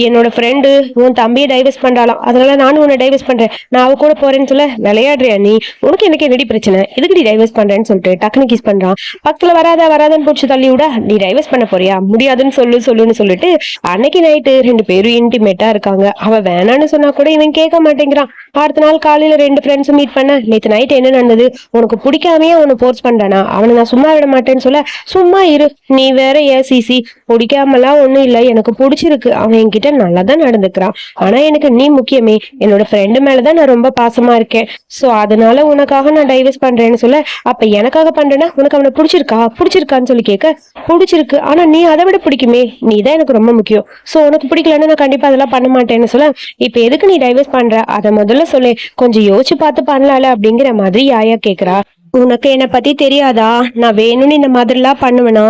என்னோட ஃப்ரெண்டு உன் தம்பியை டைவர்ஸ் பண்றாளாம், அதனால நானும் உன்னை டைவர்ஸ் பண்றேன், நான் அவ கூட போறேன்னு சொல்ல, விளையாடுறியா நீ, உனக்கு எனக்கு என்னடி பிரச்சனை, இதுக்கு நீ டைவர்ஸ் பண்றேன்னு சொல்லிட்டு டக்குனு கிஸ் பண்றான். பக்கத்துல வராதான்னு போச்சு தள்ளி விட, நீ டைவர்ஸ் பண்ண போறியா? முடியாதுன்னு சொல்லுன்னு சொல்லிட்டு அன்னைக்கு நைட்டு 2 பேரும் இன்டிமேட்டா இருக்காங்க. அவ வேணான்னு சொன்னா கூட இவன் கேட்க மாட்டேங்கிறான். அடுத்த நாள் காலையில 2 ஃப்ரெண்ட்ஸும் மீட் பண்ண, நேற்று நைட் என்ன நடந்தது, உனக்கு பிடிக்காமையே அவனை ஃபோர்ஸ் பண்றானா, அவனை நான் சும்மா விட மாட்டேன்னு சொல்ல, சும்மா இரு, நீ வேற ஏன் சிசி, பிடிக்காமலாம் ஒண்ணும் இல்ல, எனக்கு பிடிச்சிருக்கு, அவன் என்கிட்ட நல்லா தான் நடந்துக்கிறான். ஆனா எனக்கு நீ முக்கியமே, என்னோட ஃப்ரெண்டு மேலதான் நான் ரொம்ப பாசமா இருக்கேன். சோ அதனால உனக்காக நான் டைவர்ஸ் பண்றேன்னு சொல்ல, அப்ப எனக்காக பண்றேன்னா உனக்கு அவனை பிடிச்சிருக்கான்னு சொல்லி கேட்க, பிடிச்சிருக்கு, ஆனா நீ அதை விட பிடிக்குமே, நீ தான் எனக்கு ரொம்ப முக்கியம். சோ உனக்கு பிடிக்கலன்னு நான் கண்டிப்பா அதெல்லாம் பண்ண மாட்டேன்னு சொல்ல, இப்ப எதுக்கு நீ டைவர்ஸ் பண்ற, அதை முதல்ல சொல்லு, கொஞ்சம் யோசிச்சு பார்த்து பண்ணலாம்ல அப்படிங்கிற மாதிரி ஆயா கேக்குறா. உனக்கு என்ன பத்தி தெரியாதா, நான் வேணும்னு இந்த மாதிரி எல்லாம் பண்ணுவேனா,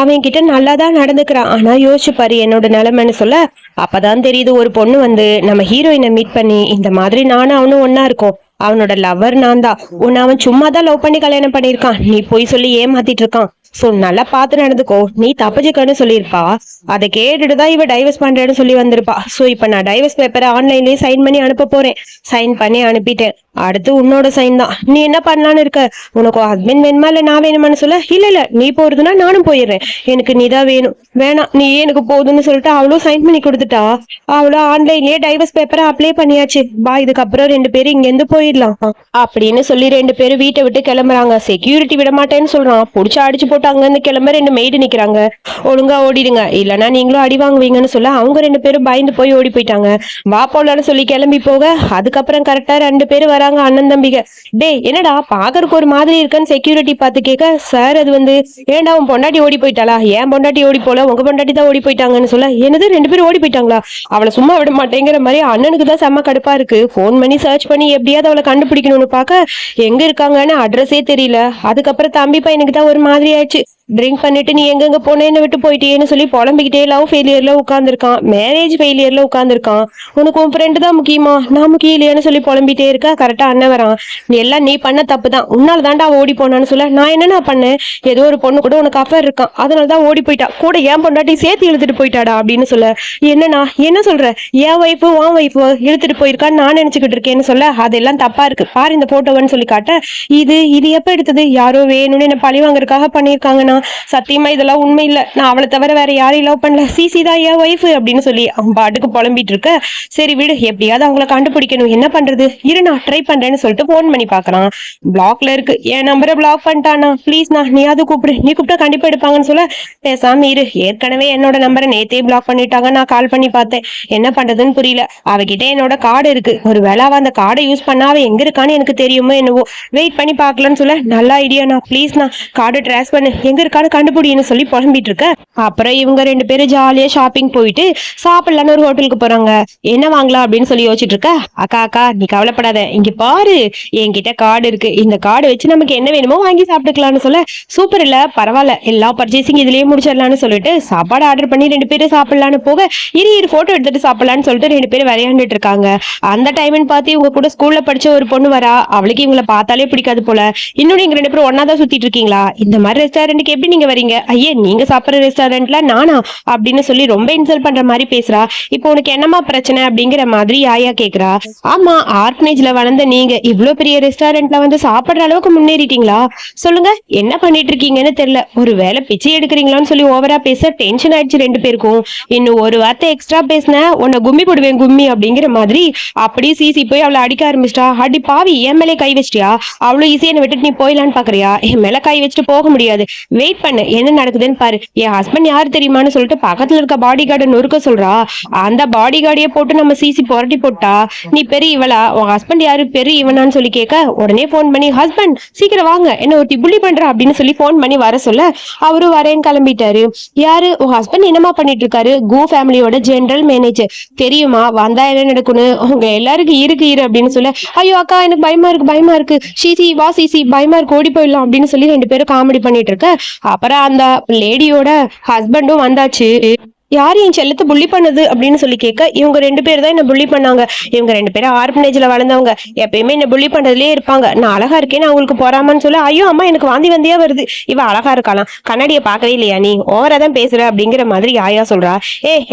அவன் கிட்ட நல்லாதான் நடந்துக்கிறான், ஆனா யோசிச்சு பாரு என்னோட நிலைமைன்னு சொல்ல, அப்பதான் தெரியுது ஒரு பொண்ணு வந்து நம்ம ஹீரோயினை மீட் பண்ணி இந்த மாதிரி நானும் அவனும் ஒன்னா இருக்கோம், அவனோட லவர் நான் தான், உன்னை அவன் சும்மா தான் லவ் பண்ணி கல்யாணம் பண்ணிருக்கான், நீ போய் சொல்லி ஏமாத்திட்டு இருக்கான், சோ நல்லா பார்த்து நடந்துக்கோ, நீ தப்பிச்சுக்கன்னு சொல்லியிருப்பா. அதை கேட்டுட்டுதான் இவ டைவர்ஸ் பண்றேன்னு சொல்லி வந்திருப்பா. சோ இப்ப நான் டைவர்ஸ் பேப்பரை ஆன்லைன்லயே சைன் பண்ணி அனுப்ப போறேன், சைன் பண்ணி அனுப்பிட்டேன், அடுத்து உன்னோட சைன் தான், நீ என்ன பண்ணலான்னு இருக்க, உனக்கு ஹஸ்பண்ட் வேணுமா இல்ல நான் வேணுமான்னு சொல்ல, இல்ல நீ போறதுன்னா நானும் போயிடுறேன், எனக்கு நீ தான் வேணும், வேணாம் நீ எனக்கு போதுன்னு சொல்லிட்டு அவளும் சைன் பண்ணி கொடுத்துட்டா. அவளும் ஆன்லைன்லயே டைவர்ஸ் பேப்பரை அப்ளை பண்ணியாச்சு, பா இதுக்கப்புறம் 2 பேரும் இங்க இருந்து போயிடலாம் அப்படின்னு சொல்லி 2 பேரும் வீட்டை விட்டு கிளம்புறாங்க. செக்யூரிட்டி விட மாட்டேன்னு சொல்றான், புடிச்சு அடிச்சு போட்டு அங்க இருந்து கிளம்ப 2 மெய்டு நிக்கிறாங்க, ஒழுங்கா ஓடிடுங்க இல்லன்னா நீங்களும் அடி வாங்குவீங்கன்னு சொல்ல, அவங்க 2 பேரும் பயந்து போய் ஓடி போயிட்டாங்க. வா போலான்னு சொல்லி கிளம்பி போக, அதுக்கப்புறம் கரெக்டா 2 பேரும் வராங்க, அண்ணன் தம்பிக. டேய் என்னடா பாக்குறதுக்கு ஒரு மாதிரி இருக்குன்னு செக்யூரிட்டி பார்த்து கேட்க, சார் அது வந்து, ஏன்டா உன் பொண்டாட்டி ஓடி போயிட்டாளா, ஏன் பொண்டாட்டி ஓடி போல, உங்க பொண்டாட்டி தான் ஓடி போயிட்டாங்கன்னு சொல்ல, என்னது 2 பேரும் ஓடி போயிட்டாங்களா, அவளை சும்மா விட மாட்டேங்கிற மாதிரி அண்ணனுக்கு தான் செம்ம கடுப்பா இருக்கு. போன் பண்ணி சர்ச் பண்ணி எப்படியாவது அவளை கண்டுபிடிக்கணும்னு பாக்க எங்க இருக்காங்கன்னு அட்ரஸே தெரியல. அதுக்கப்புறம் தம்பி பையனுக்கு தான் ஒரு மாதிரி ஆயிடுச்சு, ட்ரிங்க் பண்ணிட்டு நீ எங்கெங்க போனேன்னு விட்டு போயிட்டேன்னு சொல்லி புலம்பிக்கிட்டே லவ் ஃபெயிலியர்ல உட்காந்துருக்கான், மேரேஜ் ஃபெயிலியர்ல உட்காந்துருக்கான், உனக்கு உன் ஃப்ரெண்டு தான் முக்கியமா, நான் முக்கியம் இல்லையான்னு சொல்லி புலம்பிட்டே இருக்கா. கரெக்டா அண்ணன் வரான், எல்லாம் நீ பண்ண தப்பு தான், உன்னால தாண்டா ஓடி போனான்னு சொல்ல, நான் என்ன பண்ணேன், ஏதோ ஒரு பொண்ணு கூட உனக்கு அஃபேர் இருக்கான் அதனாலதான் ஓடி போயிட்டா, கூட ஏன் பொண்டாட்டி சேர்த்து இழுத்துட்டு போயிட்டாடா அப்படின்னு சொல்ல, என்னன்னா என்ன சொல்ற, என் ஒய்ஃபு உன் ஒய்ஃபு இழுத்துட்டு போயிருக்கான்னு நான் நினைச்சுக்கிட்டு இருக்கேன்னு சொல்ல, அதெல்லாம் தப்பா இருக்கு பாரு இந்த போட்டோன்னு சொல்லி காட்ட, இது இது எப்ப எடுத்தது, யாரோ வேணும்னு என்ன பழி வாங்குறதுக்காக பண்ணியிருக்காங்கன்னா, சத்தியமா இதெல்லாம் உண்மை இல்ல, நான் அவளை தவிர வேற யாரையும் லவ் பண்ணல, சிசி தான் என் ஒய்ஃப் அப்படின்னு சொல்லி அவன் பாட்டுக்கு புலம்பிட்டு இருக்க. சரி விடு, எப்படியாவது அவங்கள கண்டுபிடிக்கணும், என்ன பண்றது, இரு நான் ட்ரை பண்றேன்னு சொல்லிட்டு போன் பண்ணி பாக்குறான், பிளாக்ல இருக்கு, என் நம்பரை பிளாக் பண்ணிட்டானா, ப்ளீஸ்ண்ணா நீயாவது கூப்பிடு, நீ கூப்பிட்டா கண்டிப்பா எடுப்பாங்கன்னு சொல்ல, பேசாம இரு, ஏற்கனவே என்னோட நம்பரை நேத்தே பிளாக் பண்ணிட்டாங்க, நான் கால் பண்ணி பார்த்தேன், என்ன பண்றதுன்னு புரியல, அவகிட்ட என்னோட கார்டு இருக்கு, ஒரு வேளை அவ அந்த கார்டை யூஸ் பண்ணா அவ எங்க இருக்கான்னு எனக்கு தெரியுமோ என்னவோ, வெயிட் பண்ணி பாக்கலாம்னு சொல்ல, நல்ல ஐடியாண்ணா ப்ளீஸ்ண்ணா கார்டு ட்ரேஸ் பண்ணு, எங்க இருக்கான்னு கண்டுபிடின்னு சொல்லி புலம்பிட்டு இருக்க. அப்புறம் இவங்க 2 பேரும் ஜாலியா ஷாப்பிங் போயிட்டு சாப்பிடலான்னு ஒரு ஹோட்டலுக்கு போறாங்க. என்ன வாங்கலாம் அப்படின்னு சொல்லி யோசிச்சுட்டு இருக்க, அக்கா நீ கவலைப்படாத, இங்க பாரு என்கிட்ட கார்டு இருக்கு, இந்த கார்டு வச்சு நமக்கு என்ன வேணுமோ வாங்கி சாப்பிட்டுக்கலாம்னு சொல்ல, சூப்பர் இல்ல பரவாயில்ல, எல்லா பர்ச்சேசிங் இதுலயே முடிச்சிடலாம்னு சொல்லிட்டு சாப்பாடு ஆர்டர் பண்ணி 2 பேரும் சாப்பிடலான்னு போக, இரு போட்டோ எடுத்துட்டு சாப்பிடலான்னு சொல்லிட்டு 2 பேரும் விளையாண்டுட்டு இருக்காங்க. அந்த டைம்னு பார்த்து இவங்க கூட ஸ்கூல்ல படிச்ச ஒரு பொண்ணு வரா, அவளுக்கு இவங்களை பார்த்தாலே பிடிக்காது போல, இன்னொன்னு இங்க 2 பேரும் ஒன்னாதான் சுத்திட்டு இருக்கீங்களா, இந்த மாதிரி ரெஸ்டாரண்ட்டுக்கு எப்படி நீங்க வரீங்க, ஐயே நீங்க சாப்பிடுற ரெஸ்டாரண்ட்ல நானா அப்படின்னு சொல்லி ரொம்ப இன்சல்ட் பண்ற மாதிரி பேசுறா. இப்போ உனக்கு என்னமா பிரச்சனை அப்படிங்கிற மாதிரி ஆயா கேக்குறா. ஆமா ஆர்ஃபனேஜ்ல வளர்ந்த நீங்க இவ்வளவு பெரிய ரெஸ்டாரண்ட்ல வந்து சாப்பிடுற அளவுக்கு முன்னேறிட்டீங்களா, சொல்லுங்க என்ன பண்ணிட்டு இருக்கீங்கன்னு தெரியல, ஒரு வேலை பிச்சை எடுக்கிறீங்களான்னு சொல்லி ஓவரா பேச டென்ஷன் ஆயிடுச்சு 2 பேருக்கும். இன்னும் ஒரு வார்த்தை எக்ஸ்ட்ரா பேசின உன்னை கும்மி போடுவேன் கும்மி அப்படிங்கிற மாதிரி அப்படியே சிசி போய் அவளை அடிக்க ஆரம்பிச்சிட்டா. அடி பாவி என் மேலே கை வச்சிட்டியா, அவ்வளவு ஈஸியா என்னை விட்டுட்டு நீ போயிடலான்னு பாக்குறியா, என் மேல கை வச்சுட்டு போக முடியாது, வெயிட் பண்ணு என்ன நடக்குதுன்னு பாரு, என் ஹஸ்பண்ட் யாரு தெரியுமான்னு சொல்லிட்டு பக்கத்துல இருக்க பாடி கார்டை நொறுக்க சொல்றா. அந்த பாடி கார்டையே போட்டு நம்ம சிசி புரட்டி போட்டா, நீ பெரிய இவளா, உன் ஹஸ்பண்ட் யாரு பெரிய இவனான்னு சொல்லி கேட்க, உடனே போன் பண்ணி ஹஸ்பண்ட் சீக்கிரம் வாங்க என்ன ஒருத்தி புள்ளி பண்றா அப்படின்னு சொல்லி போன் பண்ணி வர சொல்ல, அவரு வரேன்னு கிளம்பிட்டாரு. யாரு உன் ஹஸ்பண்ட் என்னமா பண்ணிட்டு இருக்காரு, கோ ஃபேமிலியோட ஜெனரல் மேனேஜர் தெரியுமா, வந்தா என்ன நடக்கும்னு உங்க எல்லாருக்கும் இருக்கு அப்படின்னு சொல்ல, ஐயோ அக்கா எனக்கு பயமா இருக்கு சிசி வா சிசி பயமா இருக்கு ஓடி போயிடலாம் அப்படின்னு சொல்லி 2 பேரும் காமெடி பண்ணிட்டு இருக்க. அப்புறம் அந்த லேடியோட ஹஸ்பண்டும் வந்தாச்சு. யார் என் செல்லத்தை புள்ளி பண்ணது அப்படின்னு சொல்லி கேட்க, இவங்க 2 பேர் தான் என்ன புள்ளி பண்ணாங்க, இவங்க 2 பேரும் ஆர்பனேஜ்ல வளர்ந்தவங்க, எப்பயுமே என்ன புள்ளி பண்றதுலயே இருப்பாங்க, நான் அழகா இருக்கேன்னு அவங்களுக்கு போறாமன்னு சொல்ல, ஐயோ அம்மா எனக்கு வாந்தி வந்தியா வருது, இவ அழகா இருக்கலாம் கண்ணாடியை பார்க்கவே இல்லையா, நீ ஓவரா தான் பேசுற அப்படிங்கிற மாதிரி ஆயா சொல்றா.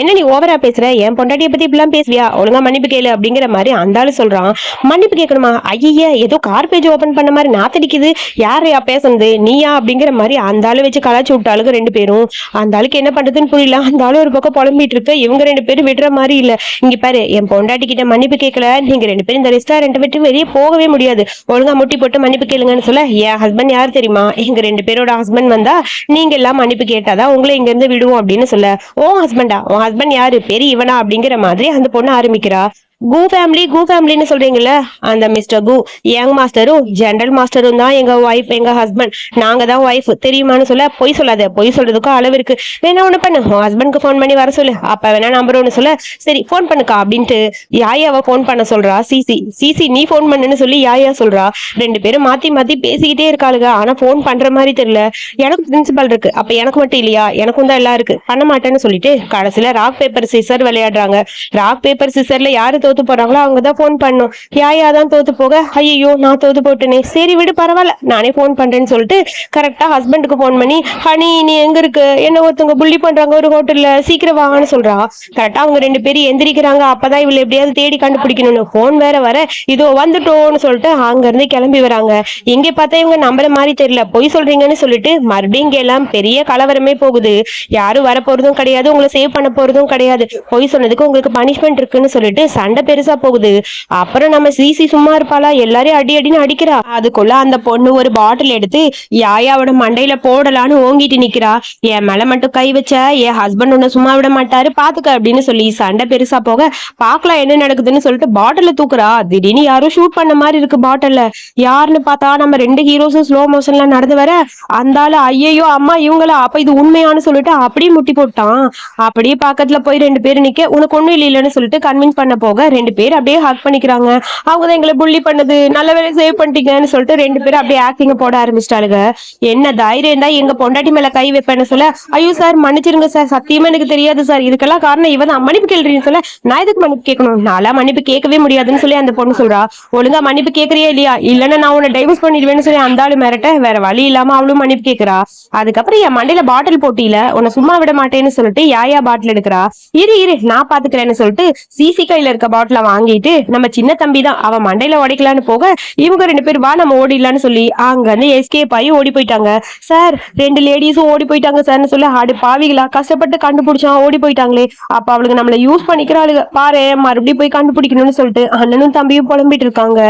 என்ன நீ ஓவரா பேசுற, என் பொண்டாட்டியை பத்தி இப்படிலாம் பேசுவியா, ஒழுங்கா மன்னிப்பு கேளு அப்படிங்கிற மாதிரி அந்த ஆளு சொல்றான். மன்னிப்பு கேட்கணுமா, ஐயா ஏதோ கார்பேஜ் ஓபன் பண்ண மாதிரி நாத்தடிக்குது, யாரையா பேசுனது நீயா அப்படிங்கிற மாதிரி அந்த ஆளு வச்சு கலாச்சு விட்டாளுக்கு 2 பேரும். அந்த ஆளுக்கு என்ன பண்றதுன்னு புரியல, அந்த ஆளு ஒரு பக்கம் புலம்பிட்டு இருக்க. இவங்க 2 பேரும் விடுற மாதிரி இல்ல. இங்க பாரு, என் பொண்டாட்டி கிட்ட மன்னிப்பு கேட்கல, நீங்க 2 பேரும் இந்த ரெஸ்டாரண்ட் விட்டு வெளியே போகவே முடியாது, ஒழுங்கா முட்டி போட்டு மன்னிப்பு கேளுங்கன்னு சொல்ல, என் ஹஸ்பண்ட் யார் தெரியுமா, எங்க 2 பேரோட ஹஸ்பண்ட் வந்தா நீங்க எல்லாம் மன்னிப்பு கேட்டாதான் உங்களை இங்க இருந்து விடுவோம் அப்படின்னு சொல்ல, ஓ ஹஸ்பண்டா, உன் ஹஸ்பண்ட் யாரு, பெரிய இவனா அப்படிங்கிற மாதிரி அந்த பொண்ணு ஆரம்பிக்கிறா. கூ ஃபேமிலின்னு சொல்றீங்கல்ல, அந்த மிஸ்டர் கு யங் மாஸ்டரும் ஜெனரல் மாஸ்டரும் தான் எங்க ஒய்ஃப், எங்க ஹஸ்பண்ட், நாங்க தான் ஒய்ஃப் தெரியுமான்னு சொல்ல, பொய் சொல்லாத, பொய் சொல்றதுக்கும் அளவு இருக்கு, வேணா ஒண்ணு பண்ணு, உன் ஹஸ்பண்ட்க்கு ஃபோன் பண்ணி வர சொல்லு, அப்ப வேணா நம்பர் ஒண்ணு சொல்ல, சரி ஃபோன் பண்ணுக்கா அப்படின்ட்டு யாயாவை ஃபோன் பண்ண சொல்றா சிசி. சிசி நீ ஃபோன் பண்ணுன்னு சொல்லி யாயா சொல்றா. 2 பேரும் மாத்தி மாத்தி பேசிக்கிட்டே இருக்காளுங்க, ஆனா ஃபோன் பண்ற மாதிரி தெரியல. எனக்கு பிரின்சிபல் இருக்கு, அப்ப எனக்கு மட்டும் இல்லையா, எனக்கும் தான் எல்லாம் இருக்கு, பண்ண மாட்டேன்னு சொல்லிட்டு கடைசியில ராக் பேப்பர் சிசர் விளையாடுறாங்க. ராக் பேப்பர் சிசர்ல யாரு தோத்து போறாங்களோ அவங்கதான் போன் பண்ணும். யாயா தான் தோத்து போக, ஐயோ நான் தோத்து போட்டேனே, சரி விடு பரவாயில்ல நானே போன் பண்றேன்னு சொல்லிட்டு கரெக்டா ஹஸ்பண்டுக்கு போன் பண்ணி, ஹனி நீ எங்க இருக்கு, என்ன ஒருத்தவங்க புள்ளி பண்றாங்க ஒரு ஹோட்டல்ல, சீக்கிரம் வாங்கன்னு சொல்றா. கரெக்டா அவங்க 2 பேரும் எந்திரிக்கிறாங்க. அப்பதான் இவளை எப்படியாவது தேடி கண்டுபிடிக்கணும்னு போன் வேற வர, இதோ வந்துட்டோன்னு சொல்லிட்டு அங்க இருந்து கிளம்பி வராங்க. எங்க பார்த்தா இவங்க நம்புற மாதிரி தெரியல, பொய் சொல்றீங்கன்னு சொல்லிட்டு மறுபடியும் இங்க எல்லாம் பெரிய கலவரமே போகுது. யாரும் வர போறதும் கிடையாது, உங்களை சேவ் பண்ண போறதும் கிடையாது, பொய் சொன்னதுக்கு உங்களுக்கு பனிஷ்மெண்ட் இருக்குன்னு சொல்லிட்டு சண்டை பெருசா போகுது. அப்புறம் நம்ம சிசி சும்மா இருப்பாளா, எல்லாரையும் அடி அடின்னு அடிக்கிறா. அதுக்குள்ள அந்த பொண்ணு ஒரு பாட்டில் எடுத்து யாயாவோட மண்டையில போடலான்னு ஓங்கிட்டு நிக்கிறா. என் மேல மட்டும் கை வச்ச என் ஹஸ்பண்ட் உன்னை சும்மா விட மாட்டாரு பாத்துக்க அப்படின்னு சொல்லி சண்டை பெருசா போக, பாக்கலாம் என்ன நடக்குதுன்னு சொல்லிட்டு பாட்டில தூக்குறா. திடீர்னு யாரும் ஷூட் பண்ண மாதிரி இருக்கு பாட்டில்ல. யாருன்னு பார்த்தா நம்ம 2 ஹீரோஸும் ஸ்லோ மோஷன்ல நடந்து வர, அந்த ஆளு ஐயோ அம்மா இவங்களா, அப்ப இது உண்மையானு சொல்லிட்டு அப்படியே முட்டி போட்டான். அப்படியே பக்கத்துல போய் 2 பேரும் நிக்க, உனக்கு ஒண்ணும் இல்லைன்னு சொல்லிட்டு கன்வின்ஸ் பண்ண போக 2 பேர் அப்படியே ஹக் பண்ணிக்கிறாங்க. அவங்க தான் எங்களை புள்ளி பண்ணது, நல்ல வேலை சேவ் பண்ணிட்டீங்கன்னு சொல்லிட்டு 2 பேரும் அப்படியே ஆக்டிங் போட ஆரம்பிச்சிட்டாளுங்க. என்ன தைரியம் தான் எங்க பொண்டாட்டி மேல கை வைப்பேன்னு சொல்ல, ஐயோ சார் மன்னிச்சிருங்க சார், சத்தியமா எனக்கு தெரியாது சார், இதுக்கெல்லாம் காரணம் இவ தான், மன்னிப்பு கேள்றீன்னு சொல்ல, நான் எதுக்கு மன்னிப்பு கேட்கணும், நான்லாம் மன்னிப்பு கேட்கவே முடியாதுன்னு சொல்லி அந்த பொண்ணு சொல்றா. ஒழுங்கா மன்னிப்பு கேட்கறியா இல்லையா, இல்லன்னா நான் உன்னை டைவர்ஸ் பண்ணிடுவேன்னு சொல்லி அந்த ஆளு மிரட்ட, வேற வழி இல்லாம அவளும் மன்னிப்பு கேட்கறா. அதுக்கப்புறம் என் மண்டையில பாட்டில் போட்டியில உன்னை சும்மா விட மாட்டேன்னு சொல்லிட்டு யாயா பாட்டில் எடுக்கிறா. இரு நான் பாத்துக்கிறேன்னு சொல்லிட்டு சிசி கையில இருக்க பாட்டில வாங்கிட்டு நம்ம சின்ன தம்பி தான் அவன் மண்டையில உடைக்கலான்னு போக, இவங்க 2 பேர் வா நம்ம ஓடிடலான்னு சொல்லி அங்க இருந்து எஸ்கேப் ஆகி ஓடி போயிட்டாங்க. சார் 2 லேடிஸும் ஓடி போயிட்டாங்க சார்னு சொல்லி, ஆடு பாவிகளா கஷ்டப்பட்டு கண்டுபிடிச்சா ஓடி போயிட்டாங்களே, அப்ப அவளுக்கு நம்மள யூஸ் பண்ணிக்கிறாளுங்க பாரு, மறுபடியும் போய் கண்டுபிடிக்கணும்னு சொல்லிட்டு அண்ணனும் தம்பியும் புலம்பிட்டு இருக்காங்க.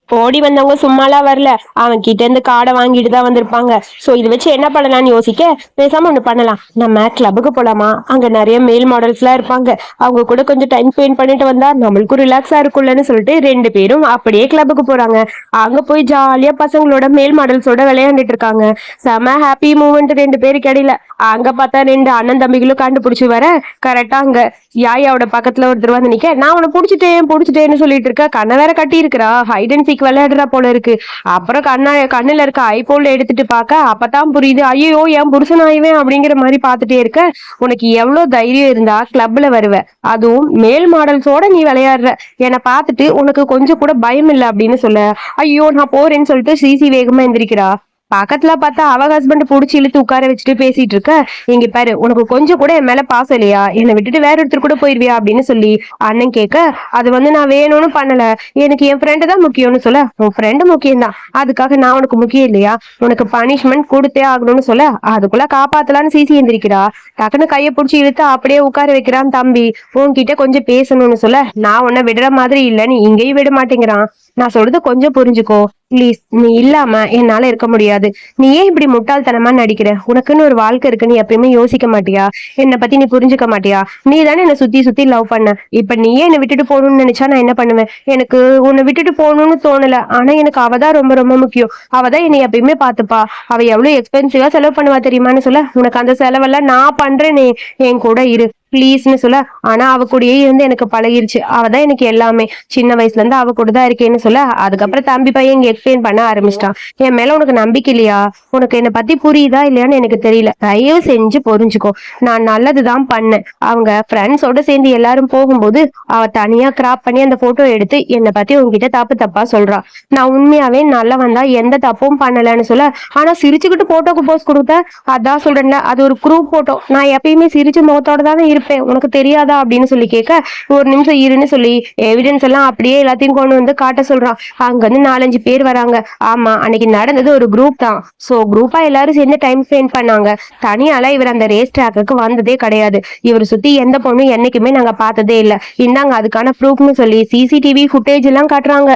ஓடி வந்தவங்க சும்மாலாம் வரல, அவன் கிட்ட இருந்து காடை வாங்கிட்டு தான் வந்திருப்பாங்க. சோ இது வச்சு என்ன பண்ணலாம்னு யோசிக்க, பேசாம ஒண்ணு பண்ணலாம், நம்ம கிளப்புக்கு போலாமா, அங்க நிறைய மேல் மாடல்ஸ் எல்லாம் இருப்பாங்க, அவங்க கூட கொஞ்சம் டைம் ஸ்பெண்ட் பண்ணிட்டு வந்தா நம்மளுக்கும் ரிலாக்ஸா இருக்கும்லன்னு சொல்லிட்டு 2 பேரும் அப்படியே கிளப்புக்கு போறாங்க. அங்க போய் ஜாலியா பசங்களோட மேல் மாடல்ஸோட விளையாண்டுட்டு இருக்காங்க. செம ஹாப்பி மூமெண்ட் 2 பேருக்கு இடையில. அங்க பார்த்தா 2 அண்ணன் தம்பிகளும் கண்டுபிடிச்சு வர, கரெக்டா அங்க யாயாவோட பக்கத்துல ஒருத்தர் வந்து நிக்க, நான் உன்னை புடிச்சிட்டேன்னு சொல்லிட்டு இருக்க, கண்ணை வேற கட்டி இருக்கிறா, ஹைட் அண்ட் சீக் விளையாடுறா போல இருக்கு. அப்புறம் கண்ணுல இருக்க ஐபோன்ல எடுத்துட்டு பாக்க, அப்பதான் புரியுது, ஐயோ என் புருஷனாயுவேன் அப்படிங்கிற மாதிரி பாத்துட்டே இருக்க. உனக்கு எவ்வளவு தைரியம் இருந்தா கிளப்ல வருவ, அதுவும் மேல் மாடல்ஸோட நீ விளையாடுற, என்னை பார்த்துட்டு உனக்கு கொஞ்சம் கூட பயம் இல்லை அப்படின்னு சொல்ல, ஐயோ நான் போறேன்னு சொல்லிட்டு சிசி வேகமா எந்திரிக்கிறா. பக்கத்துல பார்த்தா அவ ஹஸ்பண்ட் புடிச்சு இழுத்து உட்கார வச்சுட்டு பேசிட்டு இருக்க, இங்க பாரு உனக்கு கொஞ்சம் கூட என் மேல பாசம் இல்லையா, என்னை விட்டுட்டு வேற ஒருத்தர் கூட போயிருவியா அப்படின்னு சொல்லி அண்ணன் கேட்க, அது நான் வேணும்னு பண்ணல, எனக்கு என் ஃப்ரெண்டு தான் முக்கியம்னு சொல்ல, உன் ஃப்ரெண்டு முக்கியம் தான், அதுக்காக நான் உனக்கு முக்கியம் இல்லையா, உனக்கு பனிஷ்மெண்ட் கொடுத்தே ஆகணும்னு சொல்ல, அதுக்குள்ள காப்பாத்தலான்னு சிசி எந்திரிக்கிறா. டக்குன்னு கையை பிடிச்சி இழுத்து அப்படியே உட்கார வைக்கிறான் தம்பி. உன்கிட்ட கொஞ்சம் பேசணும்னு சொல்ல, நான் உன்னை விடுற மாதிரி இல்லைன்னு இங்கேயும் விட மாட்டேங்கிறான். நான் சொல்றது கொஞ்சம் புரிஞ்சுக்கோ ப்ளீஸ், நீ இல்லாம என்னால இருக்க முடியாது, நீ ஏன் இப்படி முட்டாள்தனமா நடிக்கிற, உனக்குன்னு ஒரு வாழ்க்கை இருக்கு, நீ எப்பயுமே யோசிக்க மாட்டியா, என்னை பத்தி நீ புரிஞ்சுக்க மாட்டியா, நீ தானே என்னை சுத்தி லவ் பண்ண, இப்ப நீயே என்னை விட்டுட்டு போகணும்னு நினைச்சா நான் என்ன பண்ணுவேன், எனக்கு உன்னை விட்டுட்டு போகணும்னு தோணல, ஆனா எனக்கு அவதான் ரொம்ப ரொம்ப முக்கியம், அவதான் என்னை எப்பயுமே பாத்துப்பா, அவ எவ்வளவு எக்ஸ்பென்சிவா செலவு பண்ணுவா தெரியுமான்னு சொல்ல, உனக்கு அந்த செலவெல்லாம் நான் பண்றேனே, என் கூட இரு ப்ளீஸ்னு சொல்ல, ஆனா அவ கூடயே இருந்து எனக்கு பழகிருச்சு, அவதான் எனக்கு எல்லாமே, சின்ன வயசுல இருந்து அவ கூட தான் இருக்கேன்னு சொல்ல, அதுக்கப்புறம் தம்பி பையன் இங்க எக்ஸ்பிளைன் பண்ண ஆரம்பிச்சிட்டான். என் மேல உனக்கு நம்பிக்கை இல்லையா, உனக்கு என்னை பத்தி புரியுதா இல்லையான்னு எனக்கு தெரியல, தயவு செஞ்சு புரிஞ்சுக்கோ, நான் நல்லதுதான் பண்ணேன், அவங்க ஃப்ரெண்ட்ஸோட சேர்ந்து எல்லாரும் போகும்போது அவ தனியா கிராப் பண்ணி அந்த போட்டோ எடுத்து என்னை பத்தி உங்ககிட்ட தப்பா சொல்றா, நான் உண்மையாவே நல்லா வந்தா எந்த தப்பும் பண்ணலன்னு சொல்ல, ஆனா சிரிச்சுக்கிட்டு போட்டோக்கு போஸ்ட் கொடுத்த, அதான் சொல்றேன்ல அது ஒரு குரூப் போட்டோ, நான் எப்பயுமே சிரிச்சு முகத்தோட தானே இருப்பேன், உனக்கு தெரியாதா அப்படின்னு சொல்லி கேட்க, ஒரு நிமிஷம் இருன்னு சொல்லி எவிடன்ஸ் எல்லாம் அப்படியே எல்லாத்தையும் கொண்டு வந்து காட்ட சொல்றான். அங்க இருந்து 4-5 பேர் வராங்க. ஆமா, அன்னைக்கு நடந்தது ஒரு குரூப் தான். சோ குரூப்பா எல்லாரும் சேர்ந்து டைம் ஸ்பெண்ட் பண்ணாங்க. தனியால இவர் அந்த ரேஸ் ட்ராக்குக்கு வந்ததே கிடையாது. இவர் சுத்தி எந்த பொண்ணு என்னைக்குமே நாங்க பார்த்ததே இல்ல. இந்தாங்க அதுக்கான ப்ரூஃப்னு சொல்லி சிசிடிவி ஃபுட்டேஜ் எல்லாம் காட்டுறாங்க.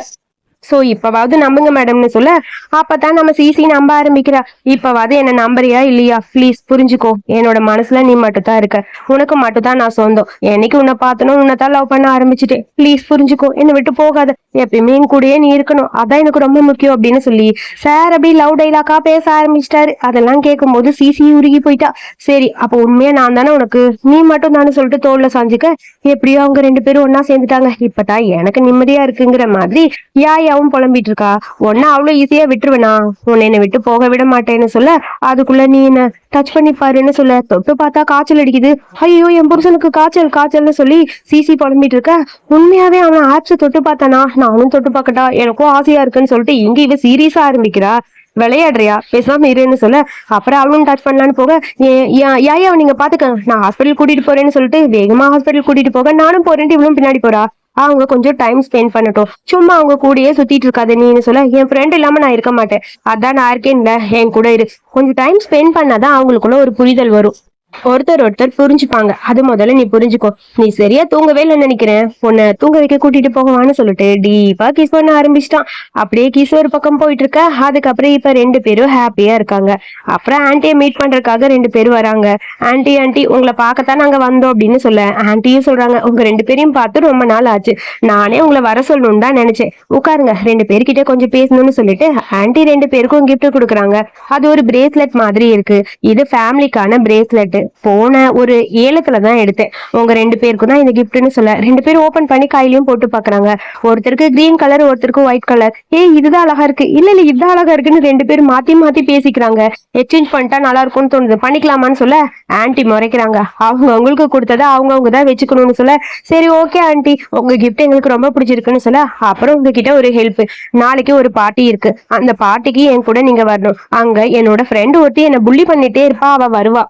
சோ இப்பவாவது நம்புங்க மேடம்னு சொல்ல, அப்பதான் நம்ம சிசி நம்ப ஆரம்பிக்கிறா. இப்பவாவது என்ன நம்புறியா இல்லையா? ப்ளீஸ் புரிஞ்சுக்கோ, என்னோட மனசுல நீ மட்டும் தான் இருக்க, உனக்கு மட்டும் தான் நான் சொந்தம். என்னைக்கு உன்னை பார்த்தனும் உன்னைத்தான் லவ் பண்ண ஆரம்பிச்சுட்டேன். ப்ளீஸ் புரிஞ்சுக்கோ, என்னை விட்டு போகாத, எப்பயுமே என் கூடயே நீ இருக்கணும், அதான் எனக்கு ரொம்ப முக்கியம் அப்படின்னு சொல்லி சார் அப்படி லவ் டைலாக்கா பேச ஆரம்பிச்சிட்டாரு. அதெல்லாம் கேட்கும் போது சிசி உருகி போயிட்டா. சரி, அப்ப உண்மையா நான் தானே உனக்கு, நீ மட்டும் தானே சொல்லிட்டு தோல்ல சாஞ்சுக்க, எப்படியோ அவங்க 2 பேரும் ஒன்னா சேர்ந்துட்டாங்க. இப்பதான் எனக்கு நிம்மதியா இருக்குங்கிற மாதிரி யாயாவும் புலம்பிட்டு இருக்கா. ஒன்னா அவ்வளவு ஈஸியா விட்டுருவேனா? உன்னை என்னை விட்டு போக விட மாட்டேன்னு சொல்ல, அதுக்குள்ள நீ என்ன டச் பண்ணி பாருன்னு சொல்ல, தொட்டு பார்த்தா காய்ச்சல் அடிக்குது. ஐயோ, என் புருஷனுக்கு காய்ச்சல் காய்ச்சல்னு சொல்லி சிசி புலம்பிட்டு இருக்க. உண்மையாவே அவன் ஆப்ஸ் தொட்டு பார்த்தானா? நானும் தொட்டு பார்க்கட்டா, எனக்கும் ஆசையா இருக்குன்னு சொல்லிட்டு இங்க இவ சீரியஸா ஆரம்பிக்கிறா. விளையாடுறியா, பேசாம இருன்னு சொல்ல, அப்புறம் அவளும் டச் பண்ணலான்னு போக, யாயா நீங்க பாத்துக்க, நான் ஹாஸ்பிட்டல் கூட்டிட்டு போறேன்னு சொல்லிட்டு வேகமா ஹாஸ்பிட்டல் கூட்டிட்டு போக, நானும் போறேன்ட்டு இவளும் பின்னாடி போறா. அவங்க கொஞ்சம் டைம் ஸ்பெண்ட் பண்ணட்டும், சும்மா அவங்க கூடயே சுத்திட்டு இருக்காது நீன்னு சொல்ல, என் ஃப்ரெண்ட் இல்லாம நான் இருக்க மாட்டேன், அதான் நான் இருக்கேன்ல, என் கூட இரு, கொஞ்சம் டைம் ஸ்பெண்ட் பண்ணாதான் அவங்களுக்குள்ள ஒரு புரிதல் வரும், ஒருத்தர் புரிஞ்சுப்பாங்க. அது முதல்ல நீ புரிஞ்சுக்கோ. நீ சரியா தூங்கவே இல்லைன்னு நினைக்கிறேன், உன்னை தூங்க வைக்க கூட்டிட்டு போகவான்னு சொல்லிட்டு டீப்பா கிஸ் பண்ண ஆரம்பிச்சிட்டான். அப்படியே கிஸ் ஒரு பக்கம் போயிட்டு இருக்க. அதுக்கப்புறம் இப்ப 2 பேரும் ஹாப்பியா இருக்காங்க. அப்புறம் ஆன்ட்டியை மீட் பண்றதுக்காக 2 பேரும் வராங்க. ஆன்ட்டி உங்களை பார்க்கத்தான் நாங்க வந்தோம் அப்படின்னு சொல்ல, ஆன்ட்டியும் சொல்றாங்க, உங்க 2 பேரையும் பார்த்து ரொம்ப நாள் ஆச்சு, நானே உங்களை வர சொல்லணும்னு தான் நினைச்சேன், உட்காருங்க, 2 பேர்கிட்ட கொஞ்சம் பேசணும்னு சொல்லிட்டு ஆன்ட்டி 2 பேருக்கும் கிஃப்ட் கொடுக்குறாங்க. அது ஒரு பிரேஸ்லெட் மாதிரி இருக்கு. இது ஃபேமிலிக்கான பிரேஸ்லெட், போன ஒரு ஏலத்துலதான் எடுத்தேன், உங்க 2 பேருக்கும் தான் இந்த கிஃப்ட்னு சொல்ல, 2 பேரும் ஓபன் பண்ணி கையிலயும் போட்டு பாக்குறாங்க. ஒருத்தருக்கு கிரீன் கலர், ஒருத்தருக்கு ஒயிட் கலர். இதுதான் அழகா இருக்கு, இல்ல இதுதான் அழகா இருக்குன்னு 2 பேரும் மாத்தி மாத்தி பேசிக்கிறாங்க. எக்ஸ்சேஞ்ச் பண்ணிட்டா நல்லா இருக்கும்னு தோணுது, பண்ணிக்கலாமான்னு சொல்ல ஆன்ட்டி முறைக்கிறாங்க. அவங்க உங்களுக்கு கொடுத்ததை அவங்க தான் வச்சுக்கணும்னு சொல்ல, சரி ஓகே ஆன்ட்டி, உங்க கிஃப்ட் எங்களுக்கு ரொம்ப பிடிச்சிருக்குன்னு சொல்ல, அப்புறம் உங்ககிட்ட ஒரு ஹெல்ப், நாளைக்கு ஒரு பார்ட்டி இருக்கு, அந்த பார்ட்டிக்கு என் கூட நீங்க வரணும். அங்க என்னோட ஃப்ரெண்டு ஒருத்தி என்ன புள்ளி பண்ணிட்டே இருப்பா, அவ வருவா,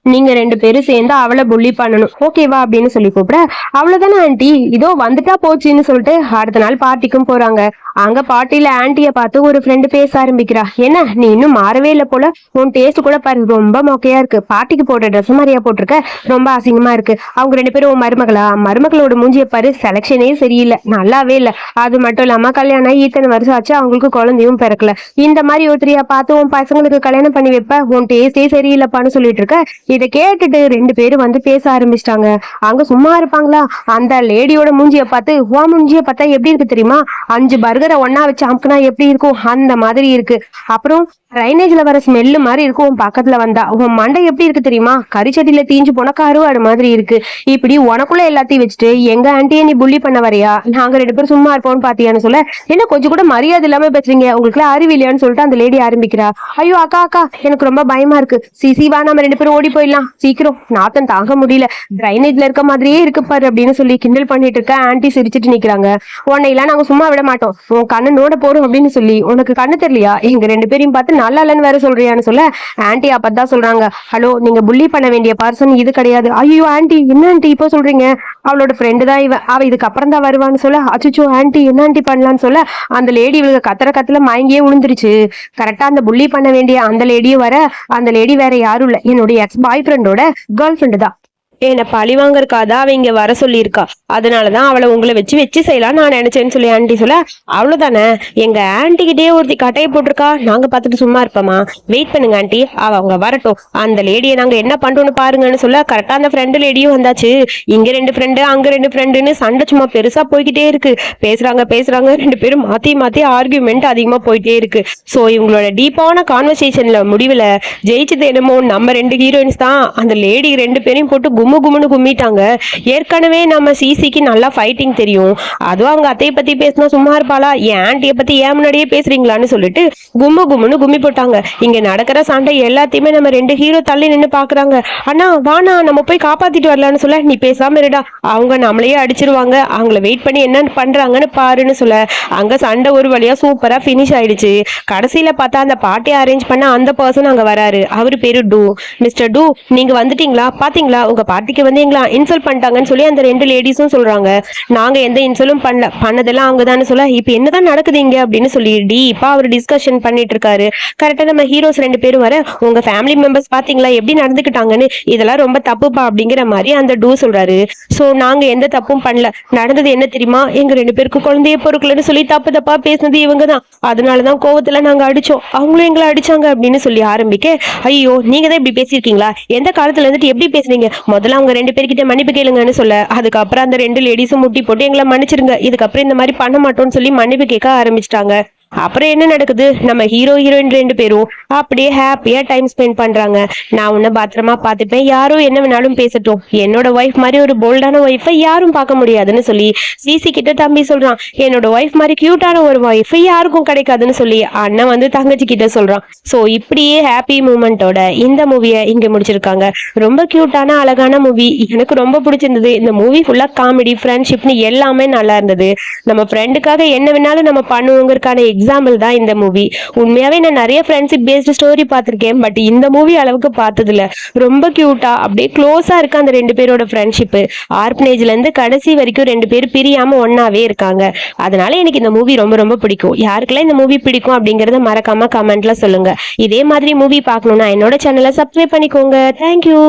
நீங்க 2 பேரும் சேர்ந்து அவளை புள்ளி பண்ணணும், ஓகேவா அப்படின்னு சொல்லி கூப்பிட, அவ்வளவுதானே ஆன்ட்டி, இதோ வந்துட்டா போச்சுன்னு சொல்லிட்டு அடுத்த நாள் பார்ட்டிக்கும் போறாங்க. அங்க பார்ட்டியில ஆன்ட்டிய பார்த்து ஒரு ஃப்ரெண்டு பேச ஆரம்பிக்கிறா. என்ன நீ இன்னும் மாறவே இல்லை போல, உன் டேஸ்ட் கூட பாரு ரொம்ப மொக்கையா இருக்கு, பார்ட்டிக்கு போட்ட ட்ரெஸ் மாதிரியா போட்டிருக்க, ரொம்ப அசிங்கமா இருக்கு. அவங்க 2 பேரும் உன் மருமகளா? மருமகளோட மூஞ்சிய பாரு, செலக்ஷனே சரியில்லை, நல்லாவே இல்லை. அது மட்டும் இல்லாம கல்யாணம் இத்தனை வருஷம் ஆச்சு, அவங்களுக்கு குழந்தையும் பிறக்கல, இந்த மாதிரி ஒருத்தரியா பார்த்து உன் பசங்களுக்கு கல்யாணம் பண்ணி வைப்ப, உன் டேஸ்டே சரியில்லைப்பான்னு சொல்லிட்டு இருக்க. இதை கேட்டுட்டு 2 பேரும் வந்து பேச ஆரம்பிச்சிட்டாங்க. அங்க சும்மா இருப்பாங்களா, அந்த லேடியோட மூஞ்சிய பார்த்து, உன் மூஞ்சிய பார்த்தா எப்படி இருக்கு தெரியுமா, 5 பர்கரை ஒன்னா வச்சு அமுக்குனா எப்படி இருக்கும் அந்த மாதிரி இருக்கு. அப்புறம் ட்ரைனேஜ்ல வர ஸ்மெல்லு மாதிரி இருக்கும், உன் பக்கத்துல வந்தா. உன் மண்டை எப்படி இருக்கு தெரியுமா, கரிச்சட்டியில தீஞ்சு போன கருவாடு மாதிரி இருக்கு. இப்படி உனக்குள்ள எல்லாத்தையும் வச்சுட்டு எங்க ஆன்ட்டியை நீ புள்ளி பண்ண வரையா, நாங்க 2 பேரும் சும்மா இருப்போம்னு பாத்தியான்னு சொல்ல, என்ன கொஞ்சம் கூட மரியாதை இல்லாம பேசுறீங்க, உங்களுக்கு அறிவு இல்லையான்னு சொல்லிட்டு அந்த லேடி ஆரம்பிக்கிறா. ஐயோ அக்கா, எனக்கு ரொம்ப பயமா இருக்கு, சிசி வா நம்ம 2 பேரும் ஓடி போயிடலாம், சீக்கிரம், நாத்தம் தாங்க முடியல, ட்ரைனேஜ்ல இருக்க மாதிரியே இருக்கு பாரு அப்படின்னு சொல்லி கிண்டல் பண்ணிட்டு இருக்க. ஆன்ட்டி சிரிச்சுட்டு நிக்கிறாங்க. உன்னையெல்லாம் நாங்க சும்மா விட மாட்டோம், உன் கண்ணு நோட போறோம் அப்படின்னு சொல்லி, உனக்கு கண்ணு தெரியலையா, எங்க 2 பேரையும் பார்த்து நல்லா இல்லைன்னு வேற சொல்றியான்னு சொல்ல, ஆன்ட்டி அப்பதான் சொல்றாங்க, ஹலோ, நீங்க புள்ளி பண்ண வேண்டிய பர்சன் இது கிடையாது. ஐயோ ஆன்ட்டி, என்ன ஆன்ட்டி இப்போ சொல்றீங்க, அவளோட ஃப்ரெண்டு தான் இவ, அவ இதுக்கு அப்புறம் தான் வருவான்னு சொல்ல, அச்சுச்சோ ஆன்ட்டி என்ன ஆன்ட்டி பண்ணலான்னு சொல்ல, அந்த லேடி இவளுக்கு கத்துல மயங்கியே விழுந்துருச்சு. கரெக்டா அந்த புள்ளி பண்ண வேண்டிய அந்த லேடியும் வர, அந்த லேடி வேற யாரும் இல்ல, என்னுடைய எக்ஸ் பாய் ஃப்ரெண்டோட கேர்ள் ஃப்ரெண்டு தான். என்னை பழி வாங்கறக்காதான் அவ இங்க வர சொல்லியிருக்கா, அதனாலதான் அவளை உங்களை வச்சு செய்யலாம் நான் நினைச்சேன்னு சொல்லி ஆன்ட்டி சொல்ல, அவ்வளவுதானே, எங்க ஆன்ட்டி கிட்டே ஒருத்தி கட்டையை போட்டிருக்கா, நாங்க பார்த்துட்டு சும்மா இருப்போமா, வெயிட் பண்ணுங்க ஆன்ட்டி, அவங்க வரட்டும், அந்த லேடியை நாங்க என்ன பண்றோம்னு பாருங்கன்னு சொல்ல, கரெக்டா அந்த ஃப்ரெண்டு லேடியும் வந்தாச்சு. இங்க 2 ஃப்ரெண்டு அங்க 2 ஃப்ரெண்டுன்னு சண்டை சும்மா பெருசா போய்கிட்டே இருக்கு. பேசுறாங்க 2 பேரும் மாத்தி ஆர்கியூமெண்ட் அதிகமா போயிட்டே இருக்கு. சோ இவங்களோட டீப்பான கான்வர்சேஷன்ல முடிவுல ஜெயிச்சது என்னமோ நம்ம 2 ஹீரோயின்ஸ் தான். அந்த லேடி 2 பேரையும் போட்டு கும்முன்னு கும்மிட்டாங்க. ஏற்கனவே நம்ம சிசிக்கு நல்லா ஃபைட்டிங் தெரியும், அதுவும் அவங்க அத்தையை பத்தி பேசினா சும்மா இருப்பாளா, என் ஆன்ட்டியை பத்தி ஏன் முன்னாடியே பேசுறீங்களான்னு சொல்லிட்டு கும்முன்னு கும்மி போட்டாங்க. இங்க நடக்கிற சண்டை எல்லாத்தையுமே நம்ம 2 ஹீரோ தள்ளி நின்று பாக்குறாங்க. அண்ணா வாண்ணா, நம்ம போய் காப்பாத்திட்டு வரலான்னு சொல்ல, நீ பேசாம இருடா, அவங்க நம்மளையே அடிச்சிருவாங்க, அவங்கள வெயிட் பண்ணி என்ன பண்றாங்கன்னு பாருன்னு சொல்ல, அங்க சண்டை ஒரு வழியா சூப்பரா பினிஷ் ஆயிடுச்சு. கடைசியில பார்த்தா அந்த பார்ட்டி அரேஞ்ச் பண்ண அந்த பர்சன் அங்க வராரு. அவரு பேரு டூ. மிஸ்டர் டூ, நீங்க வந்துட்டீங்களா, பாத்தீங்களா உங்க பார்ட்டி கார்த்திகை வந்து எங்களை இன்சல்ட் பண்ணிட்டாங்கன்னு சொல்லி அந்த ரெண்டு லேடிஸும் சொல்றாங்க. நாங்க எந்த இன்சல்ட்டும் பண்ணல, பண்ணதெல்லாம் அவங்கதான்னு சொல்ல இப்ப என்னதான் நடக்குது இங்க அப்படின்னு சொல்லி டீப்பா அவர் டிஸ்கஷன் பண்ணிட்டு இருக்காரு. கரெக்டா நம்ம ஹீரோஸ் ரெண்டு பேரும் வர, உங்க ஃபேமிலி மெம்பர்ஸ் பாத்தீங்களா எப்படி நடந்துக்கிட்டாங்கன்னு, இதெல்லாம் ரொம்ப தப்புப்பா அப்படிங்கிற மாதிரி அந்த டூ சொல்றாரு. சோ நாங்க எந்த தப்பும் பண்ணல, நடந்தது என்ன தெரியுமா, எங்க ரெண்டு பேருக்கு குழந்தைய பொறுக்கலன்னு சொல்லி தப்பு தப்பா பேசினது இவங்க தான், அதனாலதான் கோவத்துல நாங்க அடிச்சோம், அவங்களும் எங்களை அடிச்சாங்க அப்படின்னு சொல்லி ஆரம்பிக்க, ஐயோ நீங்க தான் இப்படி பேசியிருக்கீங்களா, எந்த காலத்துல இருந்துட்டு எப்படி பேசுறீங்க, முதல்ல அவங்க ரெண்டு பேர்கிட்ட மன்னிப்பு கேளுங்கன்னு சொல்ல, அதுக்கப்புறம் அந்த ரெண்டு லேடிஸும் முட்டி போட்டு எங்களை மன்னிச்சிருங்க, இதுக்கப்புறம் இந்த மாதிரி பண்ண மாட்டோம்னு சொல்லி மன்னிப்பு கேட்க ஆரம்பிச்சிட்டாங்க. அப்புறம் என்ன நடக்குது, நம்ம ஹீரோ ஹீரோயின் ரெண்டு பேரும் அப்படியே ஹாப்பியா டைம் ஸ்பெண்ட் பண்றாங்க. நான் உன்னை பத்திரமா பாத்துப்பேன், யாரும் என்ன வேணாலும் பேசட்டும், என்னோட ஒய்ஃப் மாதிரி ஒரு போல்டான ஒய்ஃபை யாரும் பார்க்க முடியாதுன்னு சொல்லி சிசி கிட்ட தம்பி சொல்றான். என்னோட ஒய்ஃப் மாதிரி கியூட்டான ஒரு ஒய்ஃபை யாருக்கும் கிடைக்காதுன்னு சொல்லி அண்ணன் வந்து தங்கச்சி கிட்ட சொல்றான். சோ இப்படியே ஹாப்பி மூமெண்டோட இந்த மூவியை இங்க முடிச்சிருக்காங்க. ரொம்ப கியூட்டான அழகான மூவி, எனக்கு ரொம்ப பிடிச்சிருந்தது. இந்த மூவி ஃபுல்லா காமெடி, ஃப்ரெண்ட்ஷிப்னு எல்லாமே நல்லா இருந்தது. நம்ம ஃப்ரெண்டுக்காக என்ன வேணாலும் நம்ம பண்ணுவோங்கிறதுக்கான எக்ஸாம்பிள் தான் இந்த மூவி. உண்மையாவே நான் நிறைய ஃப்ரெண்ட்ஷிப் பேஸ்டு ஸ்டோரி பார்த்திருக்கேன், பட் இந்த மூவி அளவுக்கு பார்த்தது இல்ல. ரொம்ப கியூட்டா அப்படியே க்ளோஸா இருக்கு அந்த ரெண்டு பேரோட ஃப்ரெண்ட்ஷிப். ஆர்பனேஜ்ல இருந்து கடைசி வரைக்கும் ரெண்டு பேரும் பிரியாம ஒன்னாவே இருக்காங்க. அதனால எனக்கு இந்த மூவி ரொம்ப ரொம்ப பிடிக்கும். யாருக்கெல்லாம் இந்த மூவி பிடிக்கும் அப்படிங்கறத மறக்காம கமெண்ட்ல சொல்லுங்க. இதே மாதிரி மூவி பார்க்கணும்னா என்னோட சேனலை சப்ஸ்கிரைப் பண்ணிக்கோங்க. தேங்க்யூ.